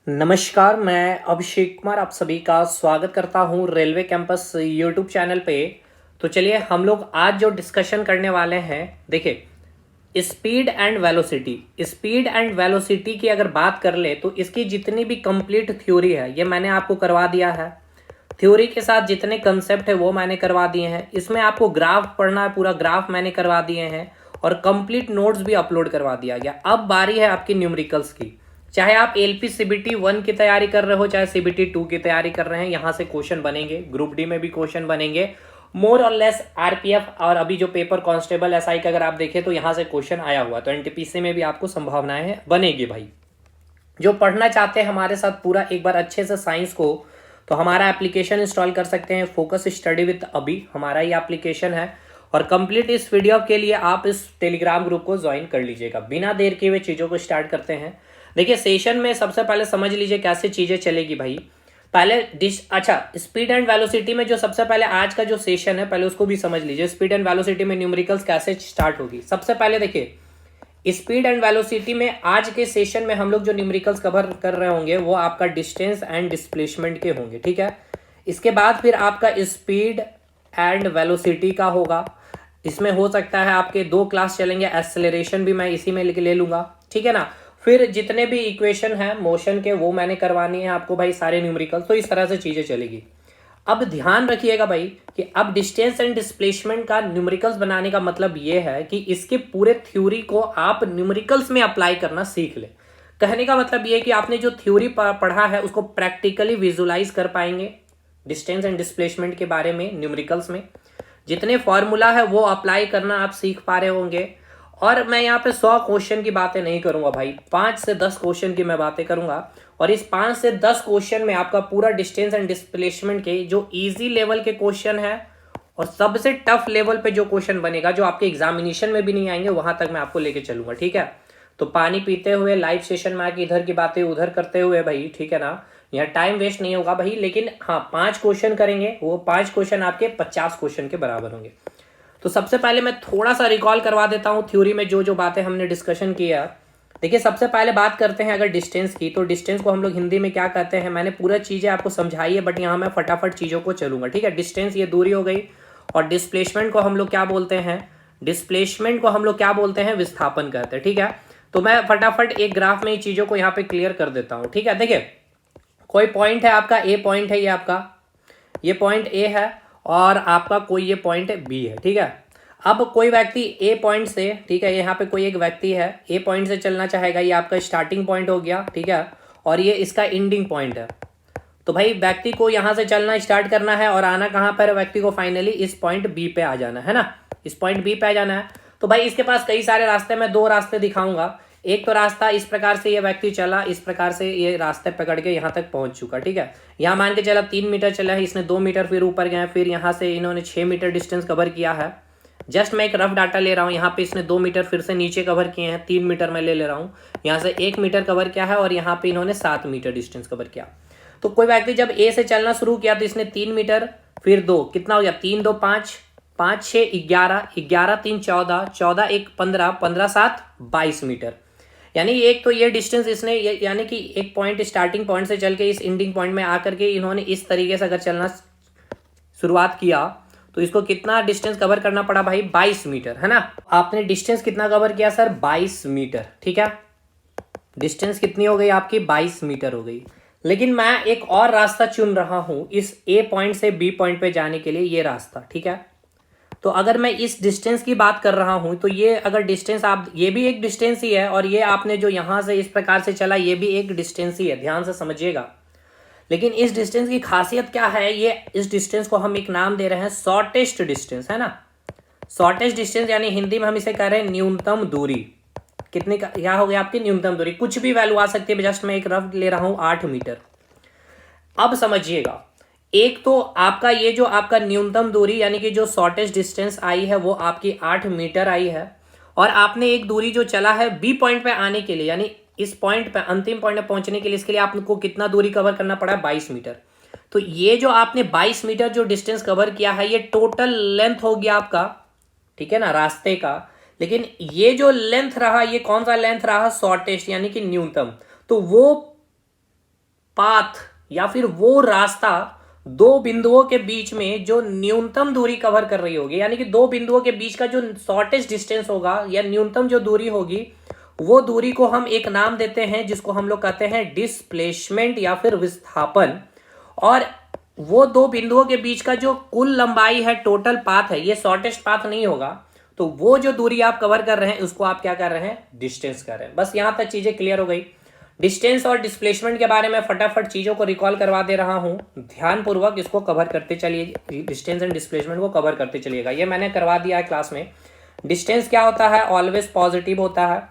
नमस्कार, मैं अभिषेक कुमार आप सभी का स्वागत करता हूं रेलवे कैंपस यूट्यूब चैनल पे। तो चलिए हम लोग आज जो डिस्कशन करने वाले हैं, देखिए स्पीड एंड वेलोसिटी की अगर बात कर ले तो इसकी जितनी भी कंप्लीट थ्योरी है ये मैंने आपको करवा दिया है। थ्योरी के साथ जितने कंसेप्ट है वो मैंने करवा दिए हैं। इसमें आपको ग्राफ पढ़ना है, पूरा ग्राफ मैंने करवा दिए हैं और कंप्लीट नोट्स भी अपलोड करवा दिया गया। अब बारी है आपकी न्यूमेरिकल्स की। चाहे आप एलपी सीबीटी 1 की तैयारी कर रहे हो, चाहे सीबीटी 2 की तैयारी कर रहे हैं, यहाँ से क्वेश्चन बनेंगे। ग्रुप डी में भी क्वेश्चन बनेंगे मोर और लेस। आरपीएफ और अभी जो पेपर कांस्टेबल एसआई का अगर आप देखें तो यहाँ से क्वेश्चन आया हुआ, तो एनटीपीसी में भी आपको संभावनाएं बनेगी भाई। जो पढ़ना चाहते हैं हमारे साथ पूरा एक बार अच्छे से साइंस को, तो हमारा एप्लीकेशन इंस्टॉल कर सकते हैं। फोकस स्टडी विद अभी हमारा ये एप्लीकेशन है और कंप्लीट इस वीडियो के लिए आप इस टेलीग्राम ग्रुप को ज्वाइन कर लीजिएगा। बिना देर के हुए चीज़ों को स्टार्ट करते हैं। देखिए सेशन में सबसे पहले समझ लीजिए कैसे चीज़ें चलेगी भाई। पहले स्पीड एंड वेलोसिटी में जो सबसे पहले आज का जो सेशन है पहले उसको भी समझ लीजिए। स्पीड एंड वेलोसिटी में न्यूमेरिकल्स कैसे स्टार्ट होगी। सबसे पहले देखिए स्पीड एंड वेलोसिटी में आज के सेशन में हम लोग जो न्यूमेरिकल्स कवर कर रहे होंगे वो आपका डिस्टेंस एंड डिस्प्लेसमेंट के होंगे, ठीक है। इसके बाद फिर आपका स्पीड एंड वेलोसिटी का होगा। इसमें हो सकता है आपके 2 क्लास चलेंगे, एक्सेलरेशन भी मैं इसी में ले लूंगा, ठीक है ना। फिर जितने भी इक्वेशन है मोशन के वो मैंने करवानी है आपको भाई, सारे न्यूमेरिकल। तो इस तरह से चीजें चलेगी। अब ध्यान रखिएगा भाई कि अब डिस्टेंस एंड डिस्प्लेसमेंट का न्यूमेरिकल्स बनाने का मतलब ये है कि इसके पूरे थ्योरी को आप न्यूमेरिकल्स में अप्लाई करना सीख ले। कहने का मतलब ये है कि आपने जो थ्योरी पढ़ा है उसको प्रैक्टिकली विजुलाइज कर पाएंगे डिस्टेंस एंड डिस्प्लेसमेंट के बारे में। न्यूमेरिकल्स में जितने फॉर्मूला है वो अप्लाई करना आप सीख पा रहे होंगे। और मैं यहाँ पे 100 क्वेश्चन की बातें नहीं करूंगा भाई, 5 से 10 क्वेश्चन की मैं बातें करूंगा। और इस 5 से 10 क्वेश्चन में आपका पूरा डिस्टेंस एंड डिस्प्लेसमेंट के जो इजी लेवल के क्वेश्चन है और सबसे टफ लेवल पे जो क्वेश्चन बनेगा जो आपके एग्जामिनेशन में भी नहीं आएंगे वहां तक मैं आपको लेके चलूंगा, ठीक है। तो पानी पीते हुए लाइव सेशन में आके इधर की बातें उधर करते हुए भाई, ठीक है ना। यहाँ टाइम वेस्ट नहीं होगा भाई, लेकिन हाँ 5 क्वेश्चन करेंगे, वो 5 क्वेश्चन आपके 50 क्वेश्चन के बराबर होंगे। तो सबसे पहले मैं थोड़ा सा रिकॉल करवा देता हूँ थ्योरी में जो जो बातें हमने डिस्कशन किया। देखिए सबसे पहले बात करते हैं अगर डिस्टेंस की, तो डिस्टेंस को हम लोग हिंदी में क्या कहते हैं। मैंने पूरा चीज़ें आपको समझाई है बट यहाँ मैं फटाफट चीज़ों को चलूंगा, ठीक है। डिस्टेंस ये दूरी हो गई। और डिस्प्लेसमेंट को हम लोग क्या बोलते हैं, डिस्प्लेसमेंट को हम लोग क्या बोलते हैं, विस्थापन कहते हैं, ठीक है। तो मैं फटाफट एक ग्राफ में ही चीज़ों को यहाँ पे क्लियर कर देता हूँ, ठीक है। देखिए कोई पॉइंट है आपका ए पॉइंट है, ये आपका ये पॉइंट ए है और आपका कोई ये पॉइंट बी है, ठीक है। अब कोई व्यक्ति ए पॉइंट से, ठीक है, यहाँ पे कोई एक व्यक्ति है ए पॉइंट से चलना चाहेगा। ये आपका स्टार्टिंग पॉइंट हो गया, ठीक है, और ये इसका एंडिंग पॉइंट है। तो भाई व्यक्ति को यहाँ से चलना स्टार्ट करना है और आना कहाँ पर है, व्यक्ति को फाइनली इस पॉइंट बी पे आ जाना है ना, इस पॉइंट बी पे आ जाना है। तो भाई इसके पास कई सारे रास्ते, मैं 2 रास्ते दिखाऊंगा। एक तो रास्ता इस प्रकार से ये व्यक्ति चला, इस प्रकार से ये रास्ते पकड़ के यहाँ तक पहुंच चुका, ठीक है। यहाँ मान के चला 3 मीटर चला है, इसने 2 मीटर फिर ऊपर गया, फिर यहाँ से इन्होंने 6 मीटर डिस्टेंस कवर किया है। जस्ट मैं एक रफ डाटा ले रहा हूँ। यहाँ पे इसने 2 मीटर फिर से नीचे कवर किए हैं, 3 मीटर मैं ले रहा हूँ। यहाँ से 1 मीटर कवर किया है और यहाँ पे इन्होंने 7 मीटर डिस्टेंस कवर किया। तो कोई व्यक्ति जब ए से चलना शुरू किया तो इसने 3 मीटर फिर 2, कितना हो गया, 3 2 5, 5 6 11, 11 3 14, 14 1 15, 15 7 22 मीटर। यानी एक तो ये डिस्टेंस इसने यानी कि एक पॉइंट स्टार्टिंग पॉइंट से चल के इस एंडिंग पॉइंट में आकर के इन्होंने इस तरीके से अगर चलना शुरुआत किया तो इसको कितना डिस्टेंस कवर करना पड़ा भाई, 22 मीटर, है ना। आपने डिस्टेंस कितना कवर किया सर, 22 मीटर, ठीक है। डिस्टेंस कितनी हो गई आपकी, 22 मीटर हो गई। लेकिन मैं एक और रास्ता चुन रहा हूं इस ए पॉइंट से बी पॉइंट पे जाने के लिए, ये रास्ता, ठीक है। तो अगर मैं इस डिस्टेंस की बात कर रहा हूं तो ये अगर डिस्टेंस आप, ये भी एक डिस्टेंस ही है और ये आपने जो यहां से इस प्रकार से चला ये भी एक डिस्टेंस ही है, ध्यान से समझिएगा। लेकिन इस डिस्टेंस की खासियत क्या है, ये इस डिस्टेंस को हम एक नाम दे रहे हैं शॉर्टेस्ट डिस्टेंस, है ना। शॉर्टेस्ट डिस्टेंस यानी हिंदी में हम इसे कह रहे हैं न्यूनतम दूरी। कितने का क्या हो गया आपकी न्यूनतम दूरी, कुछ भी वैल्यू आ सकती है, जस्ट मैं एक रफ ले रहा हूं 8 मीटर। अब समझिएगा, एक तो आपका ये जो आपका न्यूनतम दूरी यानी कि जो शॉर्टेस्ट डिस्टेंस आई है वो आपकी 8 मीटर आई है। और आपने एक दूरी जो चला है बी पॉइंट पे आने के लिए यानी इस पॉइंट पे अंतिम पॉइंट पे पहुंचने के लिए, इसके लिए आपको कितना दूरी कवर करना पड़ा, 22 मीटर। तो ये जो आपने 22 मीटर जो डिस्टेंस कवर किया है ये टोटल लेंथ हो गया आपका, ठीक है ना, रास्ते का। लेकिन ये जो लेंथ रहा ये कौन सा लेंथ रहा, शॉर्टेस्ट यानी कि न्यूनतम। तो वो पाथ या फिर वो रास्ता दो बिंदुओं के बीच में जो न्यूनतम दूरी कवर कर रही होगी, यानी कि दो बिंदुओं के बीच का जो शॉर्टेस्ट डिस्टेंस होगा या न्यूनतम जो दूरी होगी, वो दूरी को हम एक नाम देते हैं जिसको हम लोग कहते हैं डिस्प्लेसमेंट या फिर विस्थापन। और वो दो बिंदुओं के बीच का जो कुल लंबाई है, टोटल पाथ है, ये शॉर्टेस्ट पाथ नहीं होगा, तो वो जो दूरी आप कवर कर रहे हैं उसको आप क्या कर रहे हैं, डिस्टेंस कर रहे हैं। बस यहां तक चीजें क्लियर हो गई। डिस्टेंस और डिस्प्लेसमेंट के बारे में फटाफट चीजों को रिकॉल करवा दे रहा हूं, ध्यानपूर्वक इसको कवर करते चलिए, डिस्टेंस एंड डिस्प्लेसमेंट को कवर करते चलिएगा। ये मैंने करवा दिया है क्लास में। डिस्टेंस क्या होता है, ऑलवेज पॉजिटिव होता है।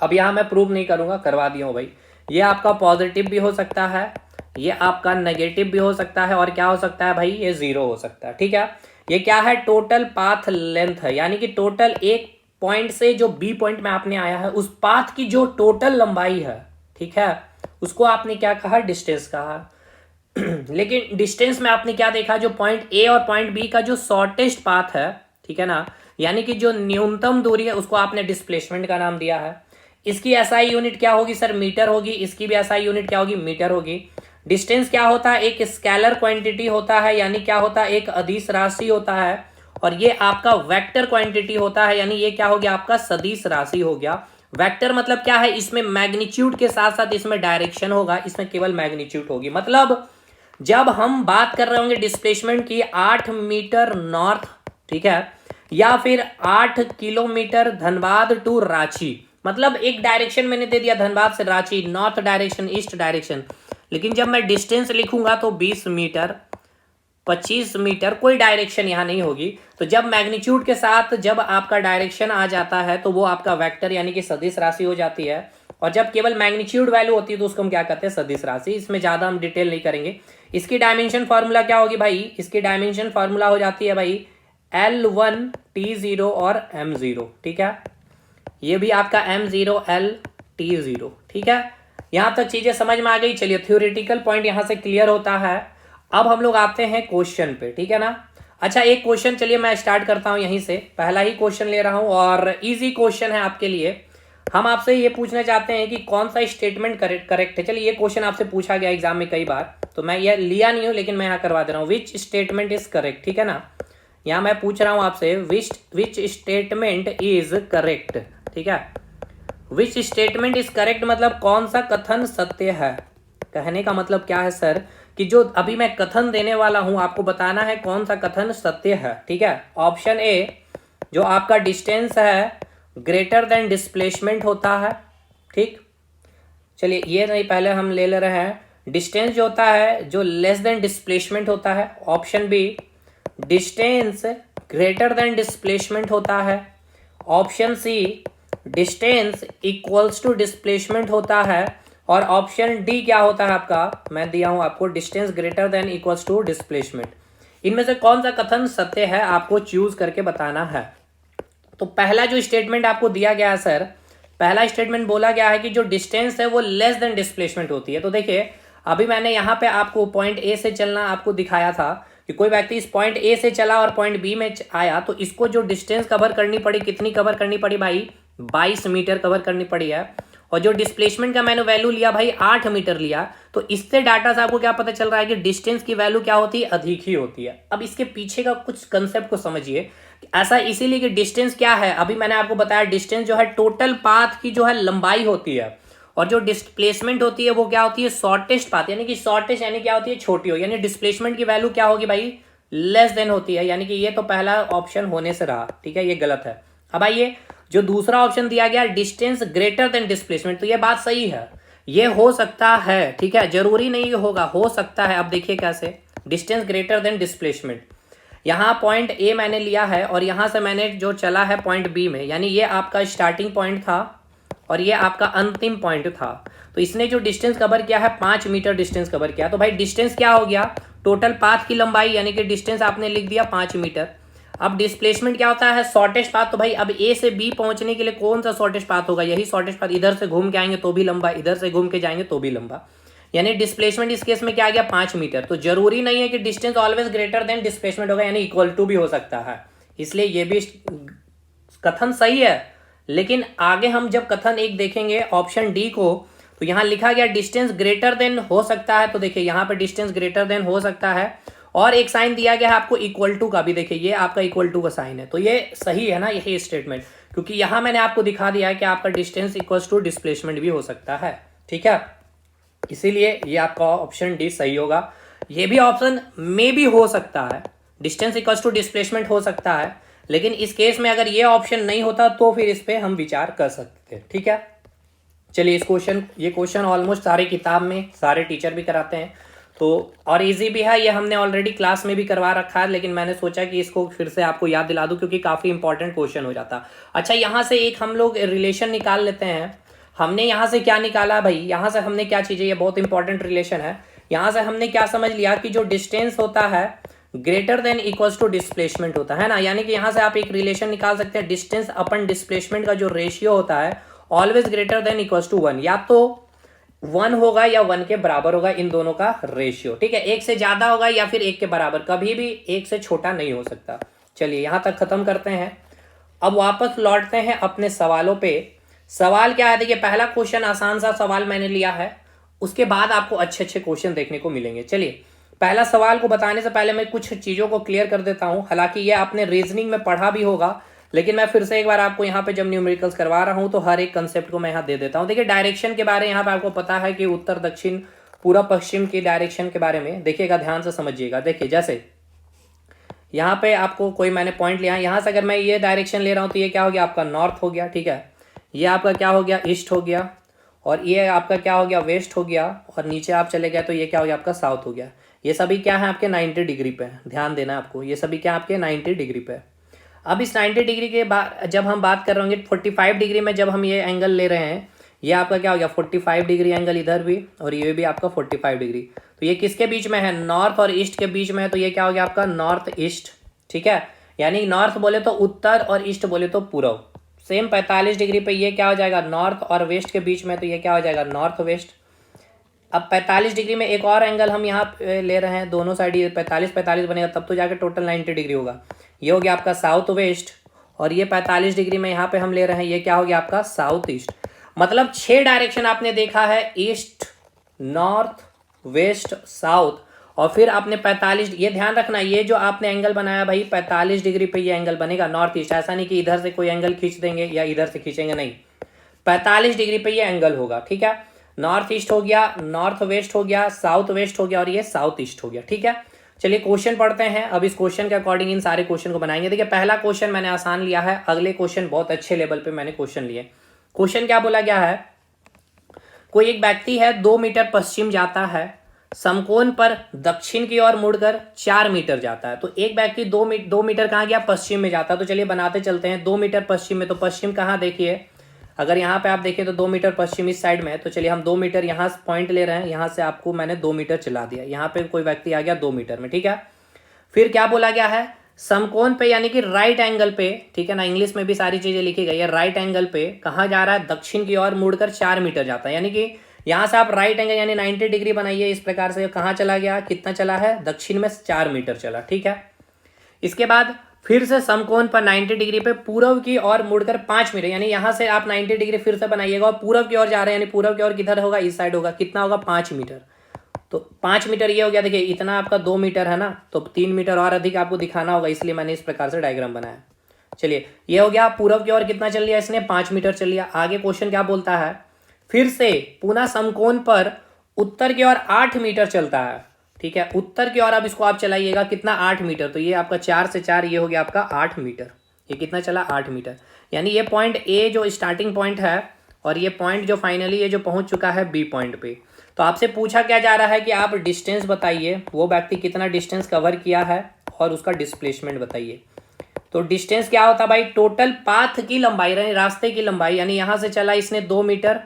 अब यहां मैं प्रूव नहीं करूंगा, करवा दिया हूं भाई। ये आपका पॉजिटिव भी हो सकता है, ये आपका नेगेटिव भी हो सकता है, और क्या हो सकता है भाई, ये जीरो हो सकता है। ठीक है, ये क्या है, टोटल पाथ लेंथ है, यानी कि टोटल एक पॉइंट से जो बी पॉइंट में आपने आया है उस पाथ की जो टोटल लंबाई है, ठीक है, उसको आपने क्या कहा, डिस्टेंस कहा। लेकिन डिस्टेंस में आपने क्या देखा, जो पॉइंट ए और पॉइंट बी का जो शॉर्टेस्ट पाथ है, ठीक है ना, यानी कि जो न्यूनतम दूरी है, उसको आपने डिस्प्लेसमेंट का नाम दिया है। इसकी एसआई यूनिट क्या होगी सर, मीटर होगी। इसकी भी एसआई यूनिट क्या होगी, मीटर होगी। डिस्टेंस क्या होता है, एक स्केलर क्वांटिटी होता है, यानी क्या होता है, एक अदिश राशि होता है। और ये आपका वेक्टर क्वांटिटी होता है, यानी ये क्या हो गया, आपका सदिश राशि हो गया। वेक्टर मतलब क्या है, इसमें मैग्नीट्यूड के साथ साथ इसमें डायरेक्शन होगा, इसमें केवल मैग्नीट्यूड होगी। मतलब जब हम बात कर रहे होंगे डिस्प्लेसमेंट की 8 मीटर नॉर्थ, ठीक है, या फिर 8 किलोमीटर धनबाद टू रांची, मतलब एक डायरेक्शन मैंने दे दिया, धनबाद से Ranchi, north direction, east direction. लेकिन जब मैं डिस्टेंस लिखूंगा तो 20 मीटर, 25 मीटर, कोई डायरेक्शन यहां नहीं होगी। तो जब मैग्नीट्यूड के साथ जब आपका डायरेक्शन आ जाता है तो वो आपका वेक्टर यानी कि सदिश राशि हो जाती है। और जब केवल मैग्नीट्यूड वैल्यू होती है तो उसको हम क्या कहते हैं, सदिश राशि। इसमें ज्यादा हम डिटेल नहीं करेंगे। इसकी डायमेंशन फार्मूला क्या होगी भाई, इसकी डायमेंशन फार्मूला हो जाती है भाई L1 T0 और M0, ठीक है, ये भी आपका M0 L T0, ठीक है। यहां तक चीजें समझ में आ गई। चलिए, थ्योरेटिकल पॉइंट यहां से क्लियर होता है। अब हम लोग आते हैं क्वेश्चन पे, ठीक है ना। अच्छा, एक क्वेश्चन, चलिए मैं स्टार्ट करता हूं यहीं से। पहला ही क्वेश्चन ले रहा हूं और इजी क्वेश्चन है आपके लिए। हम आपसे ये पूछना चाहते हैं कि कौन सा स्टेटमेंट करेक्ट है। चलिए, ये क्वेश्चन आपसे पूछा गया एग्जाम में कई बार, तो मैं ये लिया नहीं हूं, लेकिन मैं यहाँ करवा दे रहा हूँ। विच स्टेटमेंट इज करेक्ट, ठीक है ना। यहाँ मैं पूछ रहा हूं आपसे विच स्टेटमेंट इज करेक्ट, ठीक है। विच स्टेटमेंट इज करेक्ट मतलब कौन सा कथन सत्य है। कहने का मतलब क्या है सर, कि जो अभी मैं कथन देने वाला हूं आपको बताना है कौन सा कथन सत्य है, ठीक है। ऑप्शन ए, जो आपका डिस्टेंस है ग्रेटर देन डिस्प्लेसमेंट होता है, ठीक। चलिए, ये नहीं, पहले हम ले रहे हैं डिस्टेंस जो होता है जो लेस देन डिस्प्लेसमेंट होता है। Option B, distance greater than displacement होता है। Option C, distance equals to displacement होता है। और ऑप्शन डी क्या होता है आपका, मैं दिया हूं आपको, distance greater than equals to displacement. इनमें से कौन सा कथन सत्य है आपको चूज करके बताना है। तो पहला जो स्टेटमेंट आपको दिया गया है सर, पहला स्टेटमेंट बोला गया है कि जो डिस्टेंस है वो लेस देन डिस्प्लेसमेंट होती है। तो देखिए, अभी मैंने यहाँ पे आपको पॉइंट ए से चलना आपको दिखाया था कि कोई व्यक्ति इस पॉइंट ए से चला और पॉइंट बी में आया, तो इसको जो डिस्टेंस कवर करनी पड़ी, कितनी कवर करनी पड़ी भाई, 22 मीटर कवर करनी पड़ी है। और जो डिस्प्लेसमेंट का मैंने वैल्यू लिया भाई 8 मीटर लिया, तो इससे डाटा से आपको क्या पता चल रहा है कि डिस्टेंस की वैल्यू क्या होती है, अधिक ही होती है। अब इसके पीछे का कुछ कंसेप्ट को समझिए। ऐसा इसीलिए कि डिस्टेंस क्या है, अभी मैंने आपको बताया डिस्टेंस जो है टोटल पाथ की जो है लंबाई होती है, और जो डिस्प्लेसमेंट होती है वो क्या होती है, शॉर्टेस्ट पाथ, यानी कि शॉर्टेस्ट यानी क्या होती है, छोटी हो, यानी डिस्प्लेसमेंट की वैल्यू क्या होगी भाई, लेस देन होती है। यानी कि ये तो पहला ऑप्शन होने से रहा, ठीक है, ये गलत है। अब आइए, जो दूसरा ऑप्शन दिया गया डिस्टेंस ग्रेटर देन डिस्प्लेसमेंट, तो ये बात सही है, ये हो सकता है, ठीक है, जरूरी नहीं होगा, हो सकता है। अब देखिए कैसे, डिस्टेंस ग्रेटर देन डिस्प्लेसमेंट, यहाँ पॉइंट ए मैंने लिया है और यहाँ से मैंने जो चला है पॉइंट बी में, यानी ये आपका स्टार्टिंग पॉइंट था और ये आपका अंतिम पॉइंट था। तो इसने जो डिस्टेंस कवर किया है 5 मीटर डिस्टेंस कवर किया। तो भाई डिस्टेंस क्या हो गया, टोटल पाथ की लंबाई, यानी कि डिस्टेंस आपने लिख दिया 5 मीटर। अब डिस्प्लेसमेंट क्या होता है, शॉर्टेस्ट पाथ। तो भाई अब ए से बी पहुंचने के लिए कौन सा शॉर्टेस्ट पाथ होगा, यही शॉर्टेस्ट पाथ। इधर से घूम के आएंगे तो भी लंबा, इधर से घूम के जाएंगे तो भी लंबा, यानी डिस्प्लेसमेंट इस केस में क्या आ गया, 5 मीटर। तो जरूरी नहीं है कि distance always greater than displacement होगा, यानी इक्वल टू भी हो सकता है। इसलिए ये भी कथन सही है। लेकिन आगे हम जब कथन एक देखेंगे ऑप्शन डी को, तो यहाँ लिखा गया डिस्टेंस ग्रेटर देन हो सकता है, तो देखिए यहाँ पे डिस्टेंस ग्रेटर देन हो सकता है, और एक साइन दिया गया है आपको इक्वल टू का भी, देखिए ये आपका इक्वल टू का साइन है, तो ये सही है ना यही स्टेटमेंट, क्योंकि यहाँ मैंने आपको दिखा दिया है कि आपका डिस्टेंस इक्वल टू डिस्प्लेसमेंट भी हो सकता है, ठीक है। इसीलिए ये आपका ऑप्शन डी सही होगा। ये भी ऑप्शन में भी हो सकता है, डिस्टेंस इक्वल टू डिस्प्लेसमेंट हो सकता है, लेकिन इस केस में अगर ये ऑप्शन नहीं होता तो फिर इस पे हम विचार कर सकते हैं, ठीक है। चलिए ये क्वेश्चन ऑलमोस्ट सारे किताब में सारे टीचर भी कराते हैं, तो और इजी भी है, ये हमने ऑलरेडी क्लास में भी करवा रखा है, लेकिन मैंने सोचा कि इसको फिर से आपको याद दिला दूं क्योंकि काफ़ी इंपॉर्टेंट क्वेश्चन हो जाता। अच्छा, यहाँ से एक हम लोग रिलेशन निकाल लेते हैं। हमने यहाँ से क्या निकाला भाई, यहाँ से हमने क्या चीज़ें, ये बहुत इंपॉर्टेंट रिलेशन है। यहाँ से हमने क्या समझ लिया कि जो डिस्टेंस होता है greater than equals to displacement होता है ना, यानी कि यहाँ से आप एक रिलेशन निकाल सकते हैं, डिस्टेंस अपन डिस्प्लेसमेंट का जो रेशियो होता है always greater than equals to 1, या तो 1 होगा या 1 के बराबर होगा, इन दोनों का रेशियो, ठीक है। एक से ज्यादा होगा या फिर 1 के बराबर, कभी भी 1 से छोटा नहीं हो सकता। चलिए यहाँ तक खत्म करते हैं, अब वापस लौटते हैं अपने सवालों पे। सवाल क्या है, देखिए पहला क्वेश्चन आसान सा सवाल मैंने लिया है, उसके बाद आपको अच्छे अच्छे क्वेश्चन देखने को मिलेंगे। चलिए पहला सवाल को बताने से पहले मैं कुछ चीज़ों को क्लियर कर देता हूं, हालांकि ये आपने रीजनिंग में पढ़ा भी होगा, लेकिन मैं फिर से एक बार आपको यहाँ पे जब न्यूमेरिकल्स करवा रहा हूँ तो हर एक कंसेप्ट को मैं यहाँ दे देता हूँ। देखिए डायरेक्शन के बारे में यहाँ पे आपको पता है कि उत्तर दक्षिण पूर्व पश्चिम की डायरेक्शन के बारे में देखिएगा, ध्यान से समझिएगा। देखिए जैसे यहाँ पे आपको कोई मैंने पॉइंट लिया है, यहाँ से अगर मैं ये डायरेक्शन ले रहा हूँ तो ये क्या हो गया आपका नॉर्थ हो गया, ठीक है। ये आपका क्या हो गया ईस्ट हो गया, और ये आपका क्या हो गया वेस्ट हो गया, और नीचे आप चले गए तो ये क्या हो गया आपका साउथ हो गया। ये सभी क्या है आपके 90 डिग्री पे, ध्यान देना आपको, ये सभी क्या आपके 90 डिग्री पे। अब इस 90 डिग्री के बाद जब हम बात कर रहे होंगे 45 डिग्री में जब हम ये एंगल ले रहे हैं, ये आपका क्या हो गया 45 डिग्री एंगल इधर भी, और ये भी आपका 45 डिग्री। तो ये किसके बीच में है, नॉर्थ और ईस्ट के बीच में है, तो ये क्या हो गया आपका नॉर्थ ईस्ट, ठीक है। यानी नॉर्थ बोले तो उत्तर और ईस्ट बोले तो पूर्व। सेम 45 डिग्री पे ये क्या हो जाएगा नॉर्थ और वेस्ट के बीच में, तो ये क्या हो जाएगा नॉर्थ वेस्ट। अब 45 डिग्री में एक और एंगल हम यहाँ ले रहे हैं, दोनों साइड ये 45 बनेगा, तब तो जाके टोटल 90 डिग्री होगा। ये हो गया आपका साउथ वेस्ट, और ये 45 डिग्री में यहाँ पे हम ले रहे हैं, ये क्या हो गया आपका साउथ ईस्ट। मतलब 6 डायरेक्शन आपने देखा है, ईस्ट नॉर्थ वेस्ट साउथ, और फिर आपने 45, ये ध्यान रखना ये जो आपने एंगल बनाया भाई 45 डिग्री पे ये एंगल बनेगा नॉर्थ ईस्ट, ऐसा नहीं कि इधर से कोई एंगल खींच देंगे या इधर से खींचेंगे, नहीं, 45 डिग्री पे ये एंगल होगा, ठीक है। नॉर्थ ईस्ट हो गया, नॉर्थ वेस्ट हो गया, साउथ वेस्ट हो गया, और ये साउथ ईस्ट हो गया, ठीक है। चलिए क्वेश्चन पढ़ते हैं, अब इस क्वेश्चन के अकॉर्डिंग इन सारे क्वेश्चन को बनाएंगे। देखिए पहला क्वेश्चन मैंने आसान लिया है, अगले क्वेश्चन बहुत अच्छे लेवल पे मैंने क्वेश्चन लिए। क्वेश्चन क्या बोला गया है, कोई एक व्यक्ति है 2 मीटर पश्चिम जाता है, समकोण पर दक्षिण की ओर मुड़कर 4 मीटर जाता है। तो एक व्यक्ति 2 मीटर कहाँ गया पश्चिम में जाता है, तो चलिए बनाते चलते हैं। 2 मीटर पश्चिम में, तो पश्चिम कहाँ देखिए, अगर यहाँ पे आप देखें तो 2 मीटर पश्चिम इस साइड में है, तो चलिए हम 2 मीटर यहाँ पॉइंट ले रहे हैं, यहाँ से आपको मैंने 2 मीटर चला दिया, यहाँ पे कोई व्यक्ति आ गया 2 मीटर में, ठीक है। फिर क्या बोला गया है, समकोण पे यानी कि राइट एंगल पे, ठीक है ना, इंग्लिश में भी सारी चीजें लिखी गई है, राइट एंगल पे कहाँ जा रहा है, दक्षिण की ओर मुड़कर 4 मीटर जाता है। यानी कि यहाँ से आप राइट एंगल यानी 90 डिग्री बनाइए, इस प्रकार से कहाँ चला गया, कितना चला है, दक्षिण में 4 मीटर चला, ठीक है। इसके बाद फिर से समकोण पर 90 डिग्री पे पूर्व की ओर मुड़कर 5 मीटर, यानी यहाँ से आप 90 डिग्री फिर से बनाइएगा और पूर्व की ओर जा रहे हैं, यानी पूर्व की ओर किधर होगा, इस साइड होगा, कितना होगा 5 मीटर। तो 5 मीटर ये हो गया, देखिए इतना आपका 2 मीटर है ना, तो 3 मीटर और अधिक आपको दिखाना होगा, इसलिए मैंने इस प्रकार से डायग्राम बनाया। चलिए ये हो गया, पूर्व की ओर कितना चल लिया इसने, 5 मीटर चल लिया। आगे क्वेश्चन क्या बोलता है, फिर से पुनः समकोण पर उत्तर की ओर 8 मीटर चलता है, ठीक है। उत्तर की ओर अब इसको आप चलाइएगा, कितना 8 मीटर, तो ये आपका 4 से 4 ये हो गया आपका 8 मीटर, ये कितना चला 8 मीटर। यानी ये पॉइंट ए जो स्टार्टिंग पॉइंट है, और ये पॉइंट जो फाइनली ये जो पहुंच चुका है बी पॉइंट पे। तो आपसे पूछा क्या जा रहा है कि आप डिस्टेंस बताइए, वो व्यक्ति कितना डिस्टेंस कवर किया है और उसका डिस्प्लेसमेंट बताइए। तो डिस्टेंस क्या होता है भाई, टोटल पाथ की लंबाई, यानी रास्ते की लंबाई, यानी यहाँ से चला इसने 2 मीटर,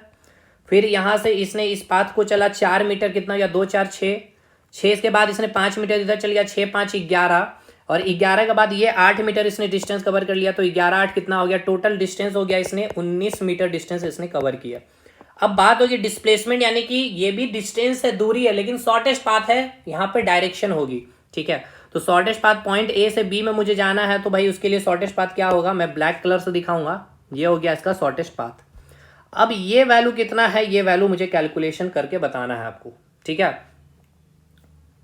फिर यहाँ से इसने इस पाथ को चला 4 मीटर, कितना हो गया 2 4 6, 6 के बाद इसने 5 मीटर इधर चल गया, 6 5 11, और 11 के बाद ये 8 मीटर इसने डिस्टेंस कवर कर लिया, तो 11 8 कितना हो गया, टोटल डिस्टेंस हो गया इसने 19 मीटर डिस्टेंस इसने कवर किया। अब बात होगी डिस्प्लेसमेंट, यानी कि ये भी डिस्टेंस है, दूरी है, लेकिन शॉर्टेस्ट पाथ है, यहाँ पे डायरेक्शन होगी, ठीक है। तो शॉर्टेस्ट पाथ पॉइंट ए से बी में मुझे जाना है, तो भाई उसके लिए शॉर्टेस्ट पाथ क्या होगा, मैं ब्लैक कलर से दिखाऊंगा, ये हो गया इसका शॉर्टेस्ट पाथ। अब ये वैल्यू कितना है, ये वैल्यू मुझे कैलकुलेशन करके बताना है आपको, ठीक है।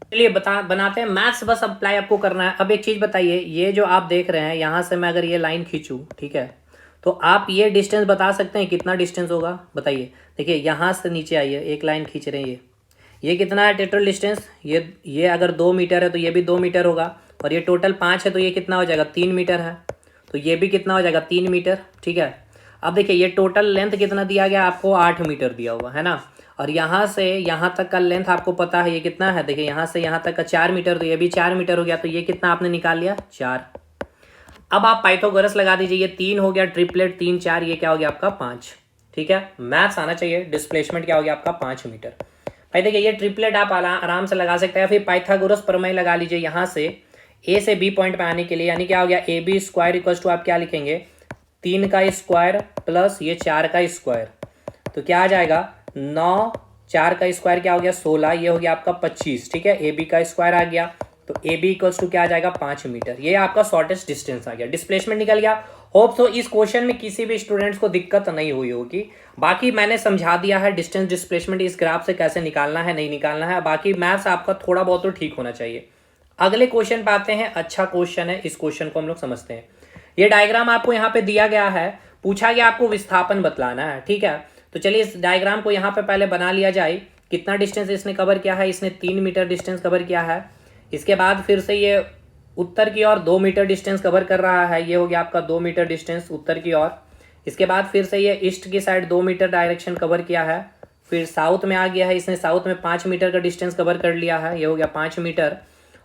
चलिए बनाते हैं मैथ्स, बस अप्लाई आपको करना है। अब एक चीज़ बताइए, ये जो आप देख रहे हैं यहाँ से मैं अगर ये लाइन खींचूँ, ठीक है, तो आप ये डिस्टेंस बता सकते हैं कितना डिस्टेंस होगा, बताइए। देखिए यहाँ से नीचे आइए, एक लाइन खींच रहे हैं, ये कितना है टोटल डिस्टेंस, ये अगर 2 मीटर है तो ये भी 2 मीटर होगा, और ये टोटल 5 है तो ये कितना हो जाएगा, 3 मीटर है, तो ये भी कितना हो जाएगा, 3 मीटर, ठीक है। अब देखिए ये टोटल लेंथ कितना दिया गया आपको, 8 मीटर दिया हुआ है ना, और यहाँ से यहाँ तक का लेंथ आपको पता है ये कितना है, देखिए यहाँ से यहाँ तक का 4 मीटर, तो ये भी 4 मीटर हो गया, तो ये कितना आपने निकाल लिया, 4। अब आप पाइथागोरस लगा दीजिए, ये 3 हो गया, ट्रिपलेट 3 4, ये क्या हो गया आपका 5, ठीक है। मैथ्स आना चाहिए, डिस्प्लेसमेंट क्या हो गया आपका 5 मीटर। भाई देखिए ये ट्रिपलेट आप आराम से लगा सकते हैं, फिर पाइथागोरस प्रमेय लगा लीजिए यहाँ से ए से बी पॉइंट पे आने के लिए, यानी क्या हो गया, A B square equal to आप क्या लिखेंगे, 3 का स्क्वायर प्लस ये 4 का स्क्वायर, तो क्या आ जाएगा 9, 4 का स्क्वायर क्या हो गया 16, ये हो गया आपका 25, ठीक है। ए बी का स्क्वायर आ गया, तो ए बी इक्वल्स टू क्या आ जाएगा 5 मीटर, ये आपका शॉर्टेस्ट डिस्टेंस आ गया, डिस्प्लेसमेंट निकल गया। होप सो इस क्वेश्चन में किसी भी स्टूडेंट्स को दिक्कत नहीं हुई होगी, बाकी मैंने समझा दिया है डिस्टेंस डिस्प्लेसमेंट इस ग्राफ से कैसे निकालना है, नहीं निकालना है, बाकी मैथ्स आपका थोड़ा बहुत तो ठीक होना चाहिए। अगले क्वेश्चन पे आते हैं, अच्छा क्वेश्चन है, इस क्वेश्चन को हम लोग समझते हैं। ये डायग्राम आपको यहाँ पे दिया गया है, पूछा गया आपको विस्थापन बतलाना है, ठीक है। तो चलिए इस डायग्राम को यहाँ पे पहले बना लिया जाए। कितना डिस्टेंस इसने कवर किया है, इसने 3 मीटर डिस्टेंस कवर किया है। इसके बाद फिर से ये उत्तर की ओर 2 मीटर डिस्टेंस कवर कर रहा है, ये हो गया आपका 2 मीटर डिस्टेंस उत्तर की ओर। इसके बाद फिर से ये ईस्ट की साइड 2 मीटर डायरेक्शन कवर किया है, फिर साउथ में आ गया है, इसने साउथ में 5 मीटर का डिस्टेंस कवर कर लिया है, ये हो गया 5 मीटर।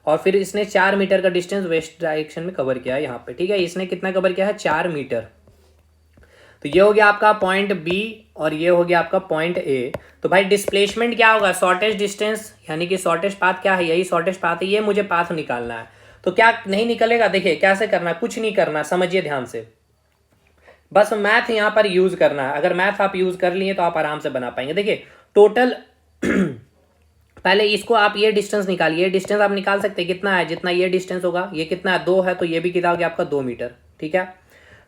और फिर इसने 4 मीटर का डिस्टेंस वेस्ट डायरेक्शन में कवर किया है यहाँ पे, ठीक है। इसने कितना कवर किया है, 4 मीटर। तो ये हो गया आपका पॉइंट बी और ये हो गया आपका पॉइंट ए। तो भाई डिस्प्लेसमेंट क्या होगा, शॉर्टेस्ट डिस्टेंस, यानी कि शॉर्टेस्ट पाथ क्या है, यही शॉर्टेस्ट पाथ है, ये मुझे पाथ निकालना है। तो क्या नहीं निकलेगा, देखिए कैसे करना, कुछ नहीं करना, समझिए ध्यान से, बस मैथ यहाँ पर यूज करना है। अगर मैथ आप यूज कर लिए तो आप आराम से बना पाएंगे। देखिए टोटल पहले इसको आप ये डिस्टेंस निकालिए, डिस्टेंस आप निकाल सकते हैं कितना है, जितना ये डिस्टेंस होगा, ये कितना है 2 है, तो ये भी कितना हो गया आपका 2 मीटर, ठीक है।